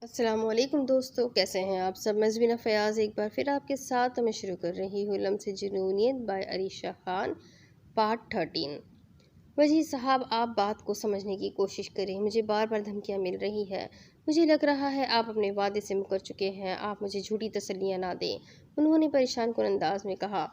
السلام علیکم دوستو، کیسے ہیں آپ سب؟ مزمینہ فیاض ایک بار پھر آپ کے ساتھ میں شروع کر رہی ہوں لمس جنونیت بائی عریشہ خان پارٹ 13۔ وجی صاحب، آپ بات کو سمجھنے کی کوشش کریں، مجھے بار بار دھمکیاں مل رہی ہے۔ مجھے لگ رہا ہے آپ اپنے وعدے سے مکر چکے ہیں، آپ مجھے جھوٹی تسلیاں نہ دیں، انہوں نے پریشان کن انداز میں کہا۔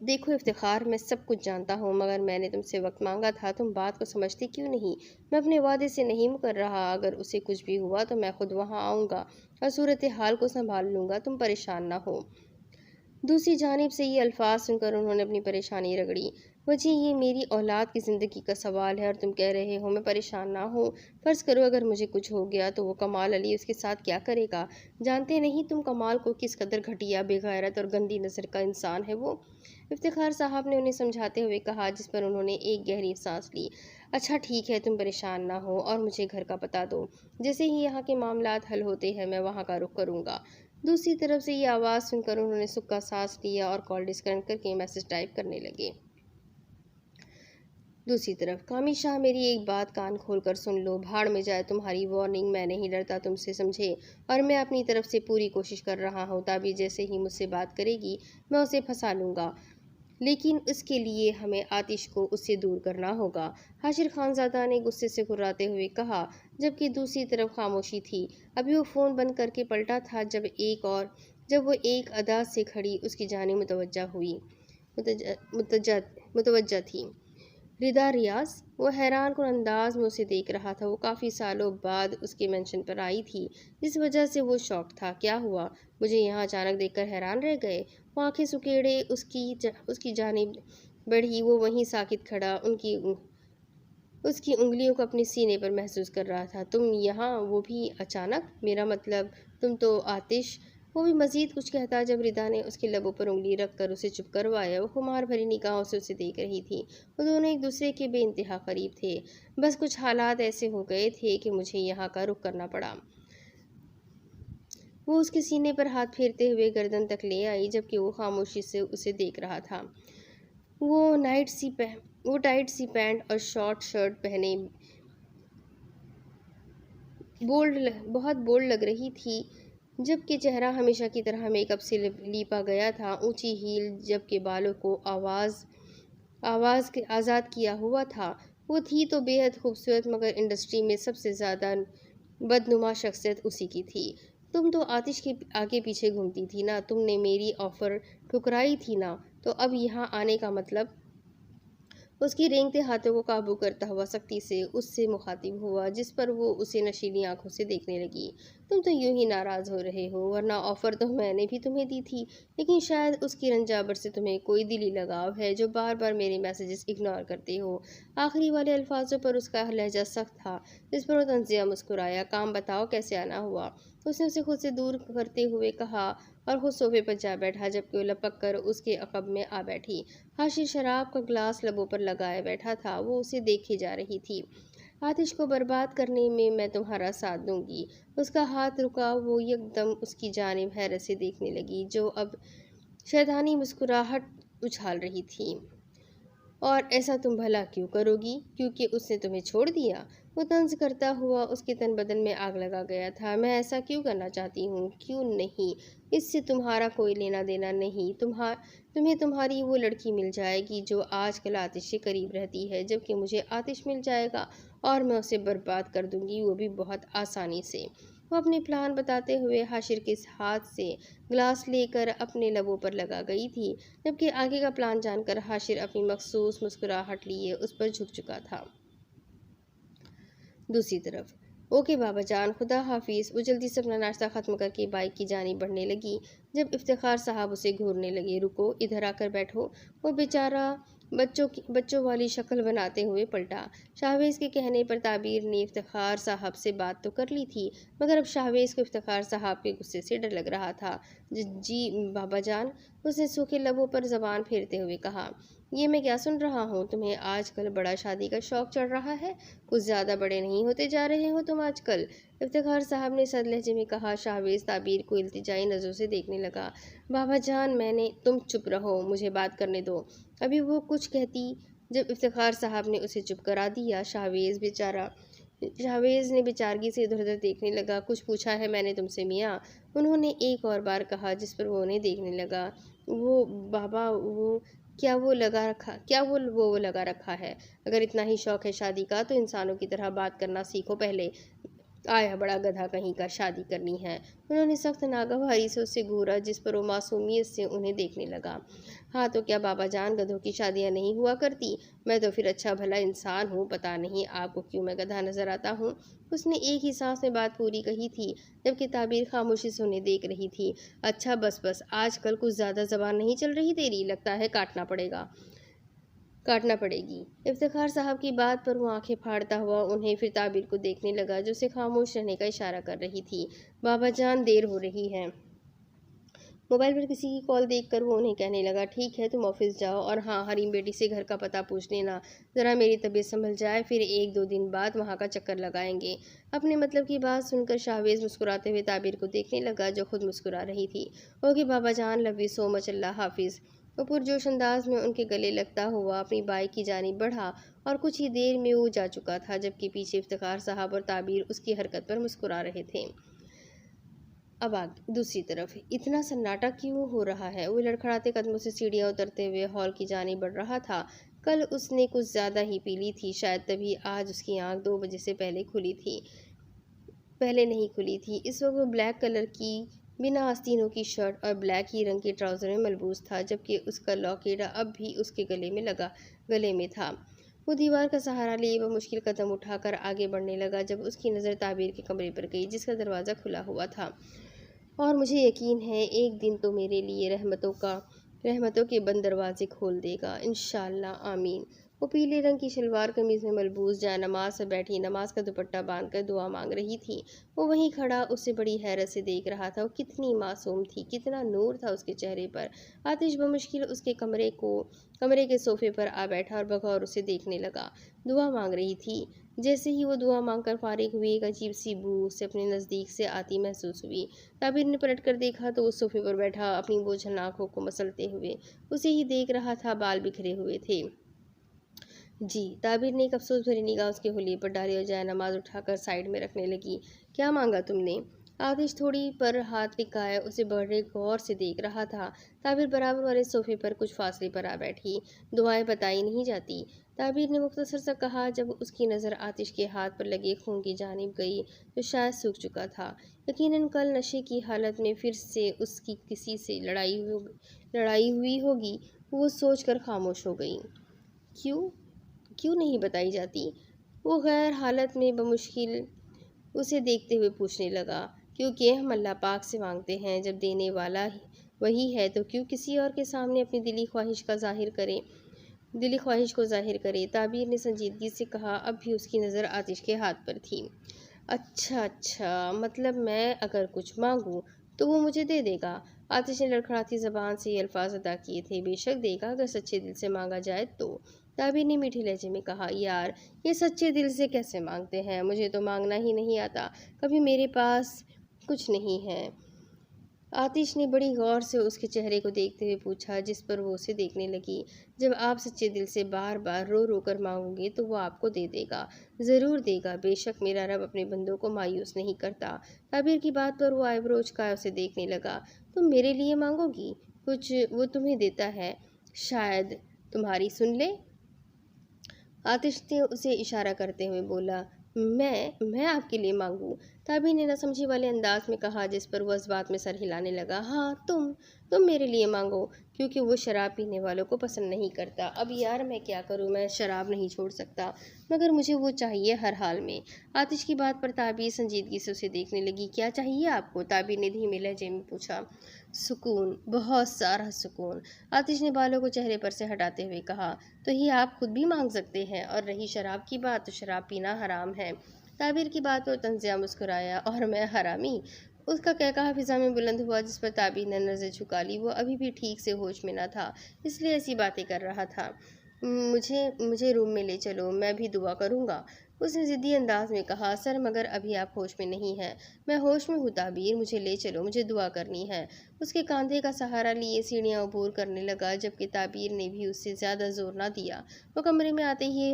دیکھو افتخار، میں سب کچھ جانتا ہوں، مگر میں نے تم سے وقت مانگا تھا، تم بات کو سمجھتے کیوں نہیں؟ میں اپنے وعدے سے نہیں مکر رہا، اگر اسے کچھ بھی ہوا تو میں خود وہاں آؤں گا اور صورتحال کو سنبھال لوں گا، تم پریشان نہ ہو۔ دوسری جانب سے یہ الفاظ سن کر انہوں نے اپنی پریشانی رگڑی۔ وجہ یہ میری اولاد کی زندگی کا سوال ہے اور تم کہہ رہے ہو میں پریشان نہ ہوں۔ فرض کرو اگر مجھے کچھ ہو گیا تو وہ کمال علی اس کے ساتھ کیا کرے گا؟ جانتے نہیں تم کمال کو کس قدر گھٹیا، بے غیرت اور گندی نظر کا انسان ہے وہ؟ افتخار صاحب نے انہیں سمجھاتے ہوئے کہا، جس پر انہوں نے ایک گہری سانس لی۔ اچھا ٹھیک ہے، تم پریشان نہ ہو اور مجھے گھر کا پتہ دو، جیسے ہی یہاں کے معاملات حل ہوتے ہیں میں وہاں کا رخ کروں گا۔ دوسری طرف سے یہ آواز سن کر انہوں نے سکا سانس لیا اور کال ڈسکنیکٹ کر کے میسج ٹائپ کرنے لگے۔ دوسری طرف کامی شاہ، میری ایک بات کان کھول کر سن لو، بھاڑ میں جائے تمہاری وارننگ، میں نہیں ڈرتا تم سے، سمجھے؟ اور میں اپنی طرف سے پوری کوشش کر رہا ہوں، تعبیر جیسے ہی مجھ سے بات کرے گی میں اسے پھنسا لوں گا، لیکن اس کے لیے ہمیں آتش کو اس سے دور کرنا ہوگا، حاشر خان زادہ نے غصے سے کراتے ہوئے کہا، جبکہ دوسری طرف خاموشی تھی۔ ابھی وہ فون بند کر کے پلٹا تھا جب وہ ایک ادا سے کھڑی اس کی جانب متوجہ تھی۔ ردا ریاض، وہ حیران کن انداز میں اسے دیکھ رہا تھا۔ وہ کافی سالوں بعد اس کے مینشن پر آئی تھی، جس وجہ سے وہ شاک تھا۔ کیا ہوا؟ مجھے یہاں اچانک دیکھ کر حیران رہ گئے؟ وہ آنکھیں سکیڑے اس کی جانب بڑھی، وہ وہیں ساکت کھڑا اس کی انگلیوں کو اپنے سینے پر محسوس کر رہا تھا۔ تم یہاں، وہ بھی اچانک؟ میرا مطلب تم تو آتش۔ وہ بھی مزید کچھ کہتا جب ردا نے اس کے لبوں پر انگلی رکھ کر اسے چپ کروایا۔ وہ خمار بھری نگاہوں سے اسے دیکھ رہی تھی۔ وہ دونوں ایک دوسرے کے بے انتہا قریب تھے، بس کچھ حالات ایسے ہو گئے تھے کہ مجھے یہاں کا رخ کرنا پڑا۔ وہ اس کے سینے پر ہاتھ پھیرتے ہوئے گردن تک لے آئی، جبکہ وہ خاموشی سے اسے دیکھ رہا تھا۔ وہ ٹائٹ سی پینٹ اور شارٹ شرٹ پہنے بہت بولڈ لگ رہی تھی، جبکہ چہرہ ہمیشہ کی طرح میک اپ سے لیپا گیا تھا۔ اونچی ہیل جبکہ بالوں کو آزاد کیا ہوا تھا۔ وہ تھی تو بے حد خوبصورت، مگر انڈسٹری میں سب سے زیادہ بدنما شخصیت اسی کی تھی۔ تم تو آتش کے آگے پیچھے گھومتی تھی نا، تم نے میری آفر ٹھکرائی تھی نا، تو اب یہاں آنے کا مطلب؟ اس کی رینگتے ہاتھوں کو قابو کرتا ہوا سختی سے اس سے مخاطب ہوا، جس پر وہ اسے نشیلی آنکھوں سے دیکھنے لگی۔ تم تو یوں ہی ناراض ہو رہے ہو، ورنہ آفر تو میں نے بھی تمہیں دی تھی، لیکن شاید اس کی رنجابر سے تمہیں کوئی دلی لگاؤ ہے جو بار بار میرے میسیجز اگنور کرتے ہو۔ آخری والے الفاظوں پر اس کا لہجہ سخت تھا، جس پر وہ طنزیہ مسکرایا۔ کام بتاؤ، کیسے آنا ہوا؟ اس نے اسے خود سے دور کرتے ہوئے کہا اور خود صوفے پر جا بیٹھا، جبکہ وہ لپک کر اس کے عقب میں آ بیٹھی۔ حاشر شراب کا گلاس لبوں پر لگائے بیٹھا تھا، وہ اسے دیکھے جا رہی تھی۔ آتش کو برباد کرنے میں تمہارا ساتھ دوں گی۔ اس کا ہاتھ رکا، وہ یکدم اس کی جانب حیرت سے دیکھنے لگی، جو اب شیطانی مسکراہٹ اچھال رہی تھی۔ اور ایسا تم بھلا کیوں کرو گی؟ کیونکہ اس نے تمہیں چھوڑ دیا؟ وہ طنز کرتا ہوا اس کے تن بدن میں آگ لگا گیا تھا۔ میں ایسا کیوں کرنا چاہتی ہوں؟ کیوں نہیں؟ اس سے تمہارا کوئی لینا دینا نہیں۔ تمہیں تمہاری وہ لڑکی مل جائے گی جو آج کل آتش کے قریب رہتی ہے، جبکہ مجھے آتش مل جائے گا اور میں اسے برباد کر دوں گی، وہ بھی بہت آسانی سے۔ وہ اپنے پلان بتاتے ہوئے حاشر کے ہاتھ سے گلاس لے کر اپنے لبوں پر لگا گئی تھی، جبکہ آگے کا پلان جان کر حاشر اپنی مخصوص مسکراہٹ لیے اس پر جھک چکا تھا۔ دوسری طرف اوکے بابا جان، خدا حافظ۔ وہ جلدی سے اپنا ناشتہ ختم کر کے بائک کی جانب بڑھنے لگی، جب افتخار صاحب اسے گھورنے لگے۔ رکو، ادھر آ کر بیٹھو۔ وہ بیچارہ بچوں والی شکل بناتے ہوئے پلٹا۔ شاہویز کے کہنے پر تعبیر نے افتخار صاحب سے بات تو کر لی تھی، مگر اب شاہویز کو افتخار صاحب کے غصے سے ڈر لگ رہا تھا۔ جی بابا جان، اس نے سوکھے لبوں پر زبان پھیرتے ہوئے کہا۔ یہ میں کیا سن رہا ہوں؟ تمہیں آج کل بڑا شادی کا شوق چڑھ رہا ہے؟ کچھ زیادہ بڑے نہیں ہوتے جا رہے ہو تم آج کل؟ افتخار صاحب نے سرد لہجے میں کہا۔ شاہویز تعبیر کو التجائی نظروں سے دیکھنے لگا۔ بابا جان، تم چپ رہو، مجھے بات کرنے دو۔ ابھی وہ کچھ کہتی جب افتخار صاحب نے اسے چپ کرا دیا۔ شاہویز بیچارہ شاہویز نے بیچارگی سے ادھر ادھر دیکھنے لگا۔ کچھ پوچھا ہے میں نے تم سے میاں؟ انہوں نے ایک اور بار کہا، جس پر وہ انہیں دیکھنے لگا۔ وہ بابا، وہ کیا وہ لگا رکھا ہے؟ اگر اتنا ہی شوق ہے شادی کا تو انسانوں کی طرح بات کرنا سیکھو پہلے۔ آیا بڑا گدھا کہیں کا، شادی کرنی ہے؟ انہوں نے سخت ناگواری سے اس سے گھورا، جس پر وہ معصومیت سے انہیں دیکھنے لگا۔ ہاں تو کیا بابا جان، گدھوں کی شادیاں نہیں ہوا کرتی؟ میں تو پھر اچھا بھلا انسان ہوں، پتہ نہیں آپ کو کیوں میں گدھا نظر آتا ہوں؟ اس نے ایک ہی سانس میں بات پوری کہی تھی، جبکہ تعبیر خاموشی سے انہیں دیکھ رہی تھی۔ اچھا بس بس، آج کل کچھ زیادہ زبان نہیں چل رہی تیری، لگتا ہے کاٹنا پڑے گی۔ افتخار صاحب کی بات پر وہ آنکھیں پھاڑتا ہوا انہیں پھر تعبیر کو دیکھنے لگا، جو اسے خاموش رہنے کا اشارہ کر رہی تھی۔ بابا جان، دیر ہو رہی ہے۔ موبائل پر کسی کی کال دیکھ کر وہ انہیں کہنے لگا، ٹھیک ہے تم آفس جاؤ، اور ہاں حریم بیٹی سے گھر کا پتہ پوچھ لینا، ذرا میری طبیعت سنبھل جائے پھر 1-2 دن بعد وہاں کا چکر لگائیں گے۔ اپنے مطلب کی بات سن کر شاہویز مسکراتے ہوئے تعبیر کو دیکھنے لگا، جو خود مسکرا رہی تھی۔ اوکے بابا جان، لو یو سو مچ، اللہ حافظ۔ وہ پرجوش انداز میں ان کے گلے لگتا ہوا اپنی بائک کی جانب بڑھا، اور کچھ ہی دیر میں وہ جا چکا تھا، جبکہ پیچھے افتخار صاحب اور تعبیر اس کی حرکت پر مسکرا رہے تھے۔ اب دوسری طرف اتنا سناٹا کیوں ہو رہا ہے؟ وہ لڑکھڑاتے قدموں سے سیڑھیاں اترتے ہوئے ہال کی جانب بڑھ رہا تھا۔ کل اس نے کچھ زیادہ ہی پی لی تھی، شاید تبھی آج اس کی آنکھ 2 بجے سے پہلے نہیں کھلی تھی۔ اس وقت وہ بلیک کلر کی بنا آستینوں کی شرٹ اور بلیک ہی رنگ کے ٹراؤزر میں ملبوس تھا، جبکہ اس کا لاکٹ اب بھی اس کے گلے میں تھا۔ وہ دیوار کا سہارا لیے بمشکل قدم اٹھا کر آگے بڑھنے لگا، جب اس کی نظر تعبیر کے کمرے پر گئی، جس کا دروازہ کھلا ہوا تھا۔ اور مجھے یقین ہے ایک دن تو میرے لیے رحمتوں کے بند دروازے کھول دے گا، انشاءاللہ، آمین۔ وہ پیلے رنگ کی شلوار قمیض میں ملبوس جائے نماز پر بیٹھی نماز کا دوپٹہ باندھ کر دعا مانگ رہی تھی۔ وہ وہیں کھڑا اسے بڑی حیرت سے دیکھ رہا تھا۔ وہ کتنی معصوم تھی، کتنا نور تھا اس کے چہرے پر۔ آتش بمشکل اس کے کمرے کے صوفے پر آ بیٹھا اور بغور اسے دیکھنے لگا۔ دعا مانگ رہی تھی۔ جیسے ہی وہ دعا مانگ کر فارغ ہوئی، ایک عجیب سی بو اسے اپنے نزدیک سے آتی محسوس ہوئی۔ تعبیر نے پلٹ کر دیکھا تو وہ صوفے پر بیٹھا اپنی بوجھل آنکھوں کو مسلتے ہوئے اسے ہی دیکھ رہا تھا، بال بکھرے ہوئے تھے۔ جی، تعبیر نے ایک افسوس بھری نگاہ اس کے حلیے پر ڈالی اور جائے نماز اٹھا کر سائیڈ میں رکھنے لگی۔ کیا مانگا تم نے؟ آتش تھوڑی پر ہاتھ ٹکائے اسے بڑے غور سے دیکھ رہا تھا۔ تعبیر برابر والے صوفے پر کچھ فاصلے پر آ بیٹھی۔ دعائیں بتائی نہیں جاتی، تعبیر نے مختصر سا کہا۔ جب اس کی نظر آتش کے ہاتھ پر لگے خون کی جانب گئی تو شاید سوکھ چکا تھا۔ یقیناً کل نشے کی حالت میں پھر سے اس کی کسی سے لڑائی ہوئی ہوگی۔ وہ سوچ کر خاموش ہو گئی۔ کیوں نہیں بتائی جاتی؟ وہ غیر حالت میں بمشکل اسے دیکھتے ہوئے پوچھنے لگا۔ کیونکہ ہم اللہ پاک سے مانگتے ہیں، جب دینے والا وہی ہے تو کیوں کسی اور کے سامنے اپنی دلی خواہش کو ظاہر کرے؟ تعبیر نے سنجیدگی سے کہا۔ اب بھی اس کی نظر آتش کے ہاتھ پر تھی۔ اچھا، مطلب میں اگر کچھ مانگوں تو وہ مجھے دے دے گا؟ آتش نے لڑکھڑاتی زبان سے یہ الفاظ ادا کیے تھے۔ بے شک دے گا، اگر سچے دل سے مانگا جائے تو، تعبیر نے میٹھے لہجے میں کہا۔ یار، یہ سچے دل سے کیسے مانگتے ہیں؟ مجھے تو مانگنا ہی نہیں آتا، کبھی میرے پاس کچھ نہیں ہے۔ آتش نے بڑی غور سے اس کے چہرے کو دیکھتے ہوئے پوچھا، جس پر وہ اسے دیکھنے لگی۔ جب آپ سچے دل سے بار بار رو رو کر مانگو گے تو وہ آپ کو دے دے گا، ضرور دے گا، بے شک میرا رب اپنے بندوں کو مایوس نہیں کرتا۔ تعبیر کی بات پر وہ آئیبرو اچکائے اسے دیکھنے لگا۔ تم میرے لیے مانگو گی؟ کچھ وہ تمہیں دیتا ہے، شاید تمہاری سن لے؟ آتش نے اسے اشارہ کرتے ہوئے بولا۔ میں آپ کے لیے مانگوں؟ تعبیر نے نہ سمجھی والے انداز میں کہا، جس پر وہ اس بات میں سر ہلانے لگا۔ ہاں، تم میرے لیے مانگو، کیونکہ وہ شراب پینے والوں کو پسند نہیں کرتا۔ اب یار میں کیا کروں، میں شراب نہیں چھوڑ سکتا، مگر مجھے وہ چاہیے ہر حال میں۔ آتش کی بات پر تعبیر سنجیدگی سے اسے دیکھنے لگی۔ کیا چاہیے آپ کو؟ تعبیر نے دھیمے لہجے میں پوچھا۔ سکون، بہت سارا سکون، آتش نے بالوں کو چہرے پر سے ہٹاتے ہوئے کہا۔ تو یہ آپ خود بھی مانگ سکتے ہیں، اور رہی شراب کی بات تو شراب پینا حرام ہے۔ تعبیر کی بات پر طنزیہ مسکرایا۔ اور میں حرامی؟ اس کا کہکہا فضا میں بلند ہوا، جس پر تعبیر نے نظر جھکا لی۔ وہ ابھی بھی ٹھیک سے ہوش میں نہ تھا، اس لیے ایسی باتیں کر رہا تھا۔ مجھے روم میں لے چلو، میں بھی دعا کروں گا، اس نے ضدی انداز میں کہا۔ سر مگر ابھی آپ ہوش میں نہیں ہیں۔ میں ہوش میں ہوں تعبیر، مجھے لے چلو، مجھے دعا کرنی ہے۔ اس کے کاندھے کا سہارا لیے سیڑھیاں عبور کرنے لگا، جبکہ تعبیر نے بھی اس سے زیادہ زور نہ دیا۔ وہ کمرے میں آتے ہی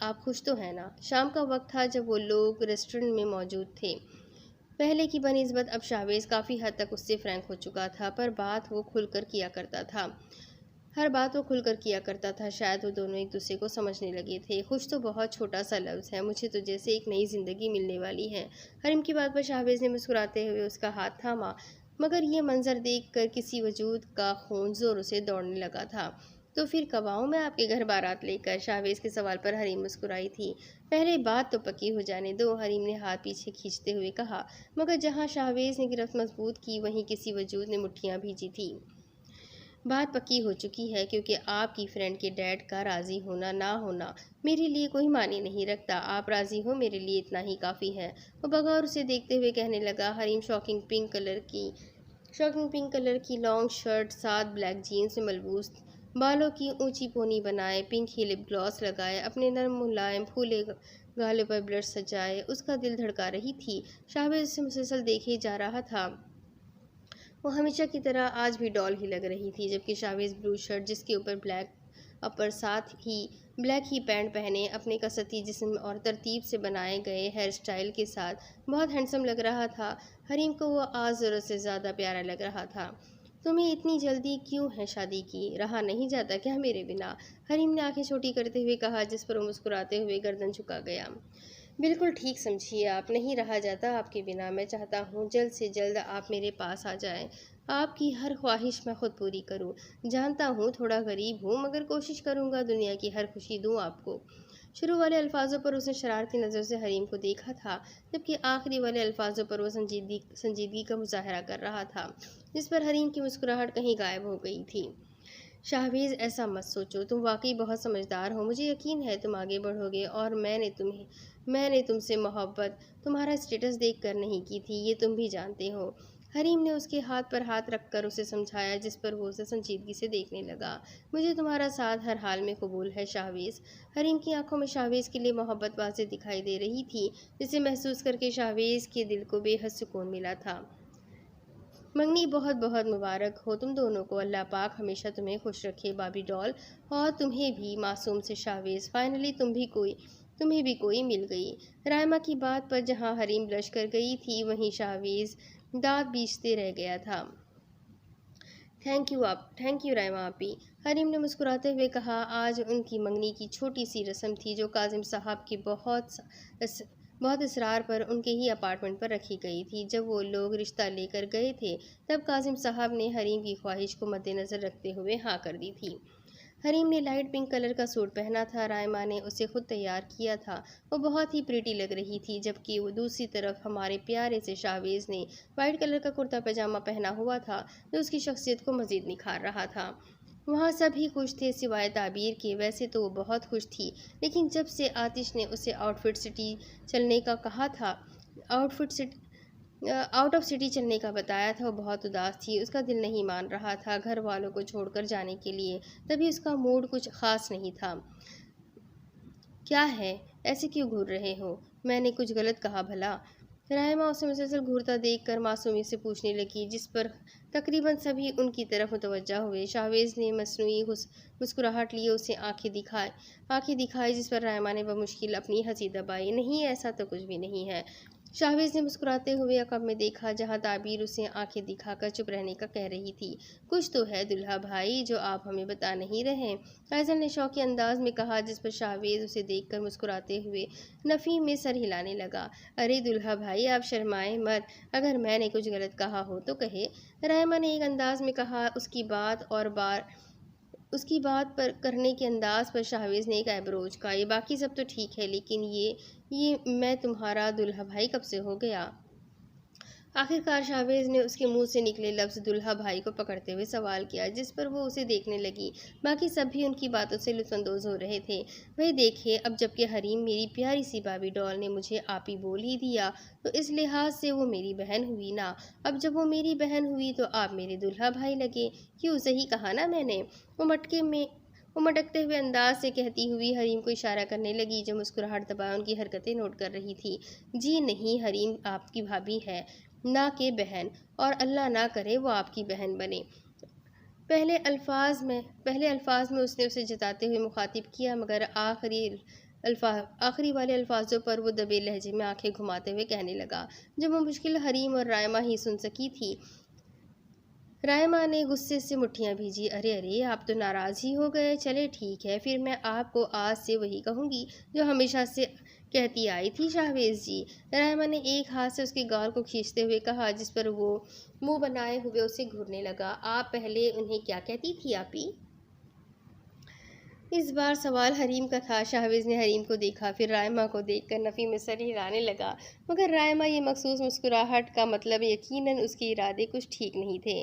آپ خوش تو ہیں نا؟ شام کا وقت تھا جب وہ لوگ ریسٹورنٹ میں موجود تھے۔ پہلے کی بنسبت اب شاویز کافی حد تک اس سے فرینک ہو چکا تھا، پر بات وہ کھل کر کیا کرتا تھا۔ ہر بات وہ کھل کر کیا کرتا تھا۔ شاید وہ دونوں ایک دوسرے کو سمجھنے لگے تھے۔ خوش تو بہت چھوٹا سا لفظ ہے، مجھے تو جیسے ایک نئی زندگی ملنے والی ہے۔ حریم کی بات پر شاہویز نے مسکراتے ہوئے اس کا ہاتھ تھاما، مگر یہ منظر دیکھ کر کسی وجود کا خون زوروں سے دوڑنے لگا تھا۔ تو پھر کب آؤں میں آپ کے گھر بارات لے کر؟ شاہویز کے سوال پر حریم مسکرائی تھی۔ پہلے بات تو پکی ہو جانے دو، حریم نے ہاتھ پیچھے کھینچتے ہوئے کہا، مگر جہاں شاہویز نے گرفت مضبوط کی وہیں کسی وجود نے مٹھیاں بھیجی تھی۔ بات پکی ہو چکی ہے، کیونکہ آپ کی فرینڈ کے ڈیڈ کا راضی ہونا نہ ہونا میرے لیے کوئی معنی نہیں رکھتا۔ آپ راضی ہو میرے لیے اتنا ہی کافی ہے۔ وہ بغور اسے دیکھتے ہوئے کہنے لگا۔ حریم شاکنگ پنک کلر کی لانگ شرٹ ساتھ بلیک جینز میں ملبوس، بالوں کی اونچی پونی بنائے، پنک ہی لپ گلاس لگائے، اپنے نرم ملائم پھولے گالوں پر بلش سجائے، اس کا دل دھڑکا رہی تھی۔ شاہویز اسے مسلسل دیکھے جا رہا تھا۔ وہ ہمیشہ کی طرح آج بھی ڈال ہی لگ رہی تھی، جبکہ شاہویز بلو شرٹ جس کے اوپر بلیک اپر ساتھ ہی بلیک ہی پینٹ پہنے، اپنے کسرتی جسم اور ترتیب سے بنائے گئے ہیئر سٹائل کے ساتھ بہت ہینڈسم لگ رہا تھا۔ حریم کو وہ آج ضرورت سے زیادہ پیارا لگ رہا تھا۔ تمہیں اتنی جلدی کیوں ہے شادی کی؟ رہا نہیں جاتا کیا میرے بنا؟ حریم نے آنکھیں چھوٹی کرتے ہوئے کہا، جس پر وہ مسکراتے ہوئے گردن جھکا گیا۔ بالکل ٹھیک سمجھیے آپ، نہیں رہا جاتا آپ کے بنا۔ میں چاہتا ہوں جلد سے جلد آپ میرے پاس آ جائیں، آپ کی ہر خواہش میں خود پوری کروں۔ جانتا ہوں تھوڑا غریب ہوں، مگر کوشش کروں گا دنیا کی ہر خوشی دوں آپ کو۔ شروع والے الفاظوں پر اس نے شرارتی نظر سے حریم کو دیکھا تھا، جبکہ آخری والے الفاظوں پر وہ سنجیدگی کا مظاہرہ کر رہا تھا، جس پر حریم کی مسکراہٹ کہیں غائب ہو گئی تھی۔ شاہویز ایسا مت سوچو، تم واقعی بہت سمجھدار ہو، مجھے یقین ہے تم آگے بڑھو گے، اور میں نے تم سے محبت تمہارا اسٹیٹس دیکھ کر نہیں کی تھی، یہ تم بھی جانتے ہو۔ حریم نے اس کے ہاتھ پر ہاتھ رکھ کر اسے سمجھایا، جس پر وہ اسے سنجیدگی سے دیکھنے لگا۔ مجھے تمہارا ساتھ ہر حال میں قبول ہے شاہویز۔ حریم کی آنکھوں میں شاہویز کے لیے محبت واضح دکھائی دے رہی تھی، جسے محسوس کر کے شاہویز کے دل کو بے حد سکون ملا تھا۔ منگنی بہت بہت مبارک ہو تم دونوں کو، اللہ پاک ہمیشہ تمہیں خوش رکھے بابی ڈال، اور تمہیں بھی معصوم سے شاہویز۔ فائنلی تمہیں بھی کوئی مل گئی۔ رائما کی بات پر جہاں حریم بلش کر گئی تھی، وہیں شاہویز دانت بیچتے رہ گیا تھا۔ تھینک یو رائما آپی، حریم نے مسکراتے ہوئے کہا۔ آج ان کی منگنی کی چھوٹی سی رسم تھی، جو کاظم صاحب کے بہت اصرار پر ان کے ہی اپارٹمنٹ پر رکھی گئی تھی۔ جب وہ لوگ رشتہ لے کر گئے تھے، تب کاظم صاحب نے حریم کی خواہش کو مد نظر رکھتے ہوئے ہاں کر دی تھی۔ حریم نے لائٹ پنک کلر کا سوٹ پہنا تھا، رائما نے اسے خود تیار کیا تھا، وہ بہت ہی پریٹی لگ رہی تھی، جبکہ وہ دوسری طرف ہمارے پیارے سے شاہویز نے وائٹ کلر کا کرتا پاجامہ پہنا ہوا تھا، جو اس کی شخصیت کو مزید نکھار رہا تھا۔ وہاں سب ہی خوش تھے سوائے تعبیر کے۔ ویسے تو وہ بہت خوش تھی، لیکن جب سے آتش نے اسے آؤٹ آف سٹی چلنے کا بتایا تھا، وہ بہت اداس تھی، اس کا دل نہیں مان رہا تھا گھر والوں کو چھوڑ کر جانے کے لیے، تبھی اس کا موڈ کچھ خاص نہیں تھا۔ کیا ہے، ایسے کیوں گھور رہے ہو؟ میں نے کچھ غلط کہا بھلا؟ رائما اسے مسلسل گھورتا دیکھ کر معصومیت سے پوچھنے لگی، جس پر تقریباً سبھی ان کی طرف متوجہ ہوئے۔ شاہویز نے مصنوعی مسکراہٹ لیے اسے آنکھیں دکھائی، جس پر رائما نے بمشکل اپنی ہنسی دبائی۔ نہیں، ایسا تو کچھ بھی نہیں ہے۔ شاہویز نے مسکراتے ہوئے عقب میں دیکھا، جہاں تعبیر اسے آنکھیں دکھا کر چپ رہنے کا کہہ رہی تھی۔ کچھ تو ہے دلہا بھائی جو آپ ہمیں بتا نہیں رہے، فیصل نے شوقی انداز میں کہا، جس پر شاہویز اسے دیکھ کر مسکراتے ہوئے نفی میں سر ہلانے لگا۔ ارے دلہا بھائی، آپ شرمائیں مت، اگر میں نے کچھ غلط کہا ہو تو کہے، رائما نے ایک انداز میں کہا۔ اس کی بات پر کرنے کے انداز پر شاہویز نے ایک ایبرو اچکائی۔ باقی سب تو ٹھیک ہے، لیکن یہ میں تمہارا دلہا بھائی کب سے ہو گیا؟ آخرکار شاہویز نے اس کے منہ سے نکلے لفظ دلہا بھائی کو پکڑتے ہوئے سوال کیا، جس پر وہ اسے دیکھنے لگی۔ باقی سب بھی ان کی باتوں سے لطف اندوز ہو رہے تھے۔ وہی دیکھیے، اب جب کہ حریم میری پیاری سی بابی ڈال نے مجھے آپی بول ہی دیا، تو اس لحاظ سے وہ میری بہن ہوئی نا۔ اب جب وہ میری بہن ہوئی تو آپ میرے دلہا بھائی لگے۔ کیوں، صحیح کہا نا میں نے؟ وہ مٹکتے ہوئے انداز سے کہتی ہوئی حریم کو اشارہ کرنے لگی، جو مسکراہٹ دبائے ان کی حرکتیں نوٹ کر رہی تھی۔ جی نہیں، حریم آپ کی بھابھی ہے، نہ کہ بہن، اور اللہ نہ کرے وہ آپ کی بہن بنے۔ پہلے الفاظ میں اس نے اسے جتاتے ہوئے مخاطب کیا، مگر آخری والے الفاظوں پر وہ دبے لہجے میں آنکھیں گھماتے ہوئے کہنے لگا، جو بمشکل حریم اور رائمہ ہی سن سکی تھی۔ رائمہ نے غصے سے مٹھیاں بھیجی۔ ارے آپ تو ناراض ہی ہو گئے، چلے ٹھیک ہے، پھر میں آپ کو آج سے وہی کہوں گی جو ہمیشہ سے کہتی آئی تھی شاہویز جی۔ رائمہ نے ایک ہاتھ سے اس کے گال کو کھینچتے ہوئے کہا، جس پر وہ منہ بنائے ہوئے اسے گھورنے لگا۔ آپ پہلے انہیں کیا کہتی تھی آپی؟ اس بار سوال حریم کا تھا۔ شاہویز نے حریم کو دیکھا، پھر رائمہ کو دیکھ کر نفی میں سر ہلانے لگا، مگر رائمہ یہ مخصوص مسکراہٹ کا مطلب یقیناً اس کے ارادے کچھ ٹھیک نہیں تھے۔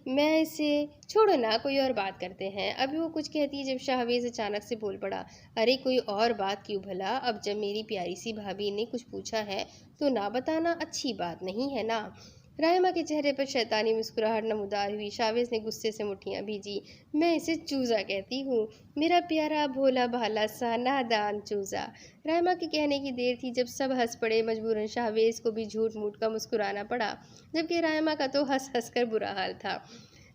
میں اسے چھوڑو نا، کوئی اور بات کرتے ہیں۔ ابھی وہ کچھ کہتی جب شاہویز اچانک سے بول پڑا، ارے کوئی اور بات کیوں بھلا؟ اب جب میری پیاری سی بھابھی نے کچھ پوچھا ہے تو نہ بتانا اچھی بات نہیں ہے نا؟ رائمہ کے چہرے پر شیطانی مسکراہٹ نمودار ہوئی۔ شاہویز نے غصے سے مٹھیاں بھیجی۔ میں اسے چوزا کہتی ہوں، میرا پیارا بھولا بھالا سا نادان چوزا۔ رائمہ کے کہنے کی دیر تھی جب سب ہنس پڑے۔ مجبوراً شاہویز کو بھی جھوٹ موٹ کا مسکرانا پڑا، جبکہ رائمہ کا تو ہنس ہنس کر برا حال تھا۔